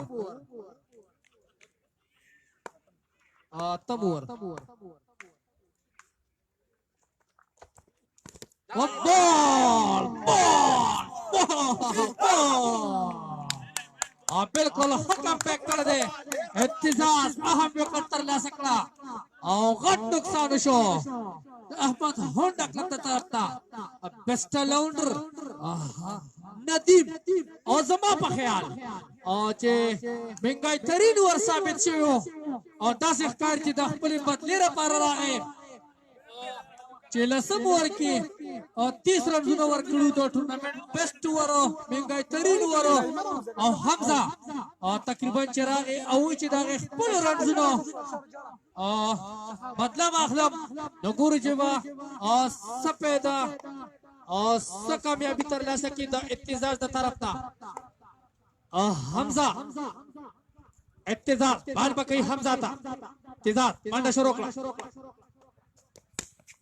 اتم اوور بالکل حکم پیک کړ دی اتزاز اهم وکړ تر لاسه کړه او غټ نقصان شو احمد هونډک لته طرف ته بیسټ راونډر ندیم او زما په خیال او چې منګای ترين ور ثابت شوی او داسې ښکار چې د خپل بدلی لپاره راغی چې لسم ور کې او 30 رنونه ورکړو د ټورنمنت بیسټ ور منګای ترين ور او حمزه او تقریبا چراغ او چې د خپل رنونه مطلب اخلم نګور جبا او سپیدا او سکامیابی تر لاسه کې د اتزاز د طرف ته حمزه اتزاز بار بکې حمزه تا اتزاز منډه شروع کړه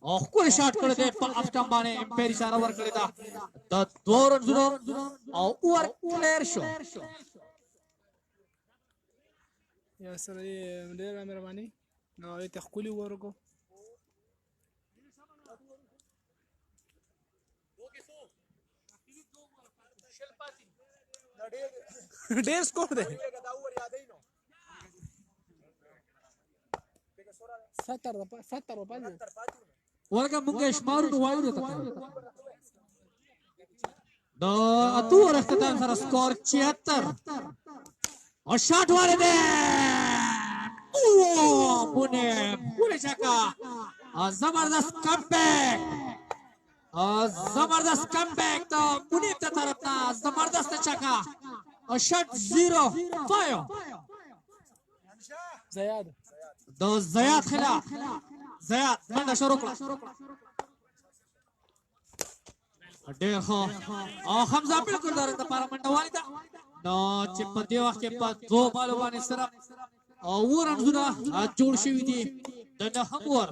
او کوئی شاٹ کړی دی په افټم باندې امپیر اشاره ورکړی دا د دوه رنونو او اور کلیر شو یا سره ډېر مهرباني نو ته خولي ورکو ډېر سکور دی 70 ولکه موږ شمارو نو وایو ته دا اتور اختتام سره سکور 76 او شاٹ والے دے پونے چکا زبردست کم بیک تو منیب تا طرف تا زبردست چکا اور شاٹ 0-5 زیاد دو زیاد خلاف زیاد منډه شروع کړه ډېر ښه او حمزه بالکل د لپاره منډه والده نو چې په دې وخت کې په دوه بالو باندې صرف اوور رنزونه جوړ شوي دي د نهم اوور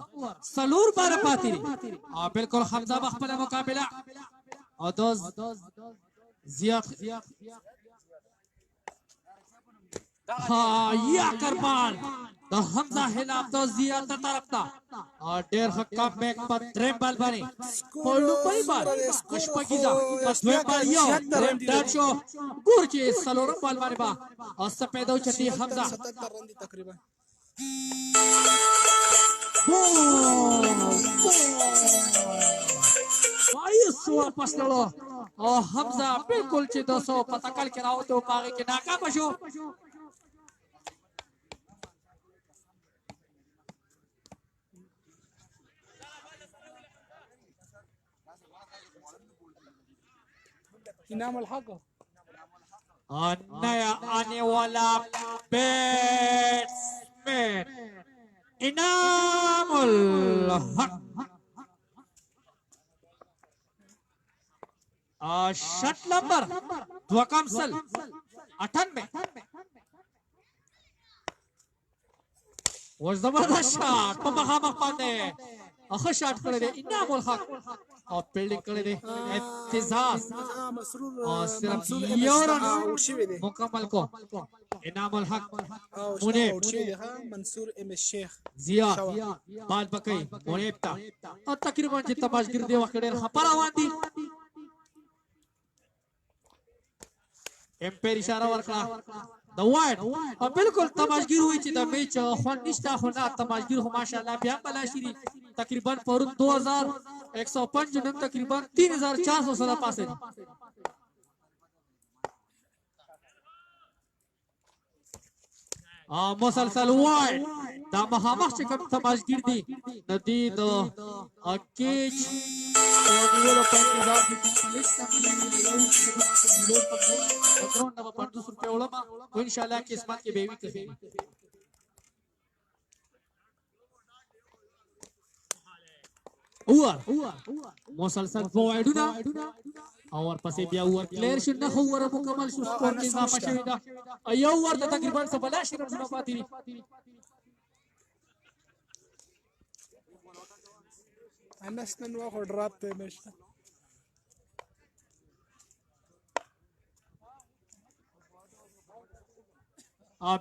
څلور باره پاتې دي بالکل حمزه په خپله مقابله او دا زیات یا کربان د حمزه خلاف د زیات طرف ته ډېر ښه کم بیک په دریم بال باندې په لومړی بال اشپکیزه په دویم بال یو دریم ډاټ شو ګور چې څلورم بال باندې به سپیده وچتي حمزه 77 رن دي تقریبا بایس واپس لاړو او حمزه بالکل چې 200 په تکل کې راوته او هغې کې ناکامه شو انعام الحق नया आने वाला बैट्समैन इनामुल हक शॉट नंबर 98 वो जबरदस्त शॉट په مخامخ باندې اخر شاٹ کړی دی انعام الحق او فیلډینګ کړی دی اعتزاز مسرور او صرف منصور یو رن اوټ شوی دی مکمل کو انعام الحق او منیب اوټ شوی دی منصور ام شیخ زیا بال بکای منیب تا او تقریبا چې تماشګر دی وخت ډېر خپه روان دي امپیر اشاره ورکړه د وایډ او بالکل تماشګر وای چې د میچ خوند نشته خو نه تماشګر خو ماشاءالله بیا بلا شری تقریبا پرون 2105 نن تقریبا 3400 سره پاسه دي مسلسل وایډ دا مخامخ چې کوم تماشګر دي د دې د کیچ او نیولو په انتظار دي چې ड्रोन नवा 500 रुपये ओळमा तो इंशाल्लाह किस्मत के बेवी कहे ओवर मुसलसल फॉरवर्डुना और पसे बिया ओवर क्लियर शुन न ओवर मुकम्मल शु स्कोर के इजाफा शविदा अयो ओवर त तकरीबन 87 रन पाती انس نن واخو ډراپ ته نشته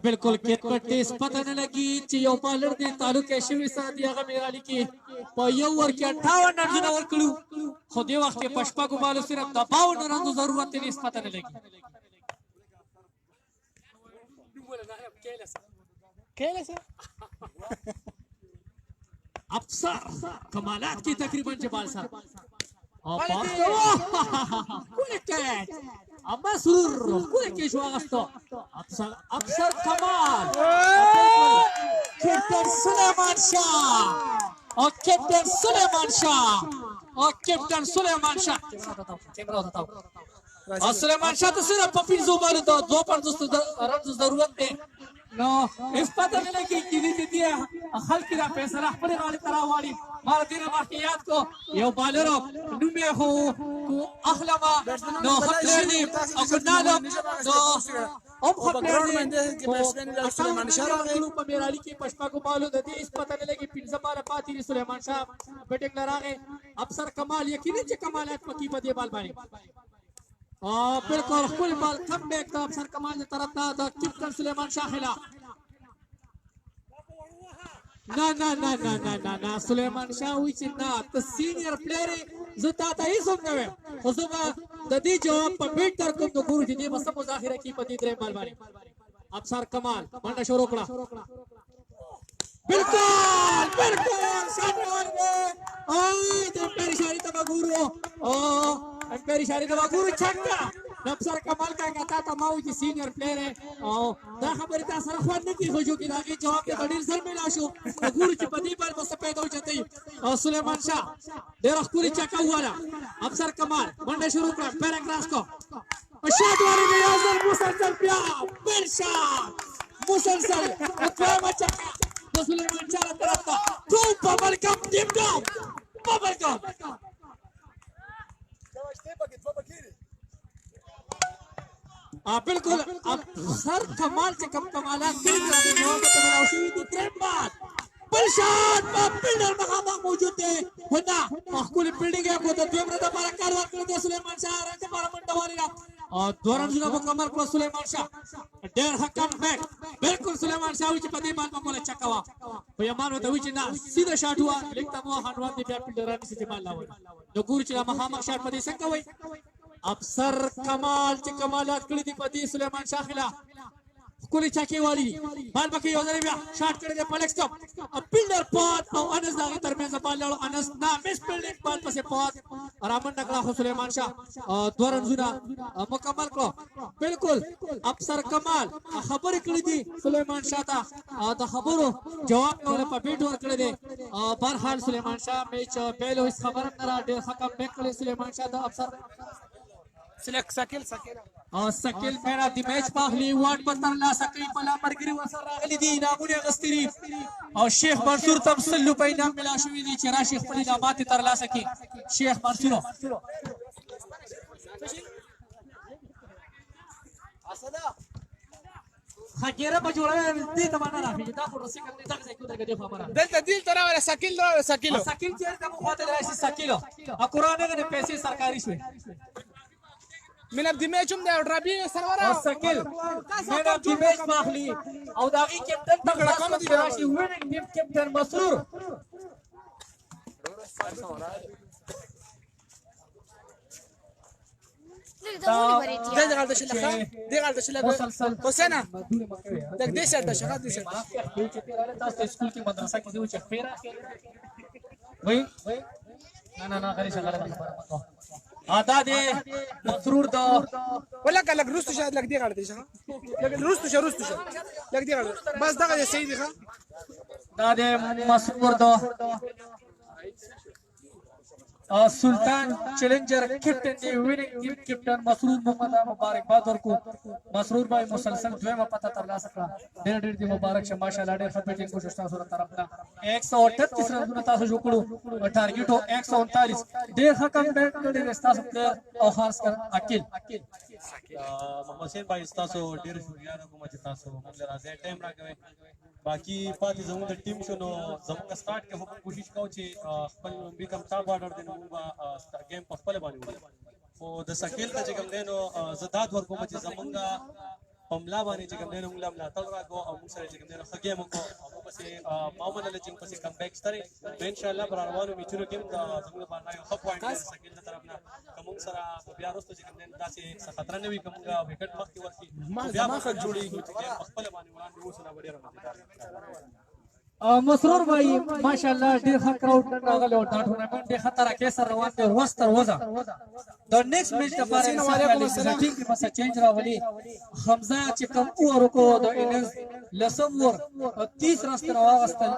बिल्कुल क्रिकेट टेस्ट पता न लगी چې یو بالر دی تعلق شوی ساتي هغه میرالي کې په یو ور کې 58 رنونه ورکړو خو دې وخت کې پشپاکو بالو صرف د 52 رنونو ضرورت یې پته نه لګي کېلسه افسر کمالات کی تقریبا جبال سر كولكات اما سرور كولكي شو اغسطو افسر كمال كابتن سليمان شاه او كابتن سليمان شاه او كابتن سليمان شاه سليمان شاه ته صرف په 500 بالو د 250 رن ضرورت دی نو اس پتہ نہیں لگی کہ دې خلک را فیصله خپل غالي تراوالي مار دې مخکې یاد کو یو بالر نو مې هو اخلما نو خپل دې او کنالو نو او خپل دې سليمان شاه راغی په میرالي کې پشپاکو بالو د دې اس پتہ نہیں لگی 15 بال پاتې سليمان شاه بیٹنګ لراغه افسر کمال یقینا چې کمالات پکې په دې بال باندې بالکل خپل بال کم بیک ته افسر کمال دی طرف ته د کیپټن سلیمان شاه خلاف نه سلیمان شاه وی چې نه ته سینیئر پلیئر زه تا ته هیڅ هم نه وایم خو زه به د دې جواب په بیټ در کوم د ګورو چې دې به څه مظاهره کوي په دې درېیم بال باندې افسر کمال منډه شروع کړه بالکل شاټ ورغی د پریشانی ته ګورو امپیریشاری دوا ګورو چکا افسر کمال کا کہتا تھا ماو چې سینیئر پلیئر ہے او دا خبره تا سره خو نه کی خوشو کې داږي جواب ته ډیر سر ملا شو ګورو چې په دې بال بس پیدا و چته او سلیمان شاه ډیر خوري چکا والا افسر کمال منډه شروع کړه پیراګراس کو او شاټ ورغی ازل مسلسل بیا بل شاټ مسلسل دوه چکا د سلیمان شاه طرف ته تو ببل کم ټیم ډاون ببل کم बिल्कुल अब सर कमाल से कम कमाला परेशान बिल्डर मकामा मौजूद है होना माहकुल बिल्डिंग है को तो द्वेमरत हमारा कारवार कर दिया सुलेमान शाह रंग हमारा मंडवालीला और द्वारम जुना मुकम्मल को सुलेमान शाह डेर हकम बैक बिल्कुल सुलेमान शाह विच पदे मान मकोला चकावा भैया मानो तो विच ना सीधा शॉट हुआ लिखता मो हनवा दे बिल्डर ने से माल लावा तो गुरचला महामा शॉट पदे संकवई अब सर कमाल चे कमालात कड़ी दी पति सुलेमान शाखिला कुली चाकी वाली बाल बकी योजने में शॉट करे दे पलेक्स टॉप अब बिल्डर पॉट और अनस दागी तरमे से बाल लाड़ो अनस ना मिस बिल्डिंग बाल पसे पॉट और अमन नकला हो सुलेमान शाह द्वारन जुना मुकम्मल को बिल्कुल अब सर कमाल खबर कड़ी दी सुलेमान शाह था तो खबरों जवाब में वाले पबीट वर करे दे बहरहाल सुलेमान शाह मैच पहले इस खबर नरा दे हकम बैक करे सुलेमान शाह था अब सर सिलेक्ट सकिल और सकिल मेरा दी मैच पाखली वार्ड पर तरला सकी पला मरगिरी वसर रागली दी नामुने गस्तिरी और शेख मंसूर तम सल्लू पे नाम मिला शुवी दी चरा शेख पली नामाती तरला सकी शेख मंसूर खगेरा बजोड़ा दी तमाना राफी दा फोटोसी करने तक से कुदर के देखो हमारा दिल तरह वाला सकिल सकिल चेयर का मुखाते रहा सकिलो अकुराने के पैसे सरकारी से من الدماج من الربيع سرورا सकिल मैंने अब मैच पाखली और दागी कैप्टन तगड़ा कम दी राशि विनिंग टीम कैप्टन मसरूर دي غلطة شلة حسنا دك دي شلة شغال دي شلة स्कूल की मदरसा की जो चेफेरा वही ना करी शगला आधा दे मसरूर दो ولا قال لك روستو شاد لك دي غلطة شغال لك روستو شاد لك دي غلطة بس ده يا سيدي خا दादे मसरूर दो सुल्तान चैलेंजर कैप्टन दी विनिंग टीम कैप्टन मसरूर मोहम्मद मुबारकबाद और को मसरूर भाई मुसलसल जो है पता तरला सकता डेढ़ दी मुबारक से माशाल्लाह डेढ़ बैटिंग को सुस्ता सुरत तरफना 138 रन ता से जोकड़ो टारगेट हो 139 डेढ़ हकम बैट करे रास्ता से प्लेयर और खास कर अकील मोहम्मद सेन भाई तासो डेढ़ शुक्रिया को मच तासो मतलब राजे टाइम राखे बाकी पाती जमुन टीम शनो जमुन स्टार्ट के हम कोशिश करो ची खपल बिकम टॉप ऑर्डर दिन मुंगा गेम पखपले बानी ओ द सकिल त जगम देनो जदात वर को मच जमुंगा पमला बानी जगम देनो मुंगला मला तलरा को मुसरे जगम देनो खगे मको पसे मामन ले जिंग पसे कमबैक करे इंशाल्लाह बरारवानो मिचुरो टीम द जमुन बाना खप पॉइंट सकिल त तरफना कमुंग सरा बियारोस्तो जगम देनो दासे खतरा ने भी कमुंगा विकेट मखती वर्की ما خد جوړي पखपले बानी वला वसना बडिया मजेदार मसरूर भाई माशाल्लाह डेढ़ क्राउड रागले और टूर्नामेंट दे खतरा केसर रवान दे वस्तर वजा द नेक्स्ट मैच द पारे टीम की मसा चेंज रावली हमजा चिकम और को द इनिंग्स लसम वर 30 रन वागस्तल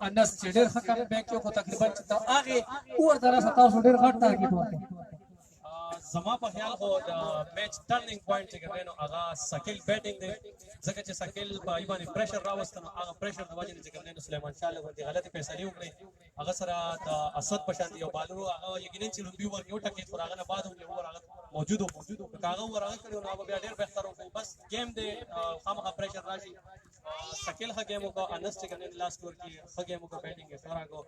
अनस डेढ़ खकम बैक को तकरीबन आगे और जरा 27 डेढ़ घट टारगेट हुआ زما په خیال خو د میچ ټرنینګ پوینټ چې ګرځنو هغه سکیل بیټینګ دی ځکه چې سکیل په ایواني پریشر راوستنو هغه پریشر د وجه چې ګرځنو سليمان شاه له غلطي فیصله وکړي هغه سره د اسد پشان یو بالر هغه یقینا چې لومبي ور یو ټکی خو هغه نه بعد یو ور هغه موجود هغه ور هغه کړو نو بیا ډیر بهتر وو بس گیم دی خامخا پریشر راشي سکیل ها گیمو کو انس چې ګرځنو لاست ور کې ها گیمو کو بیټینګ سره کو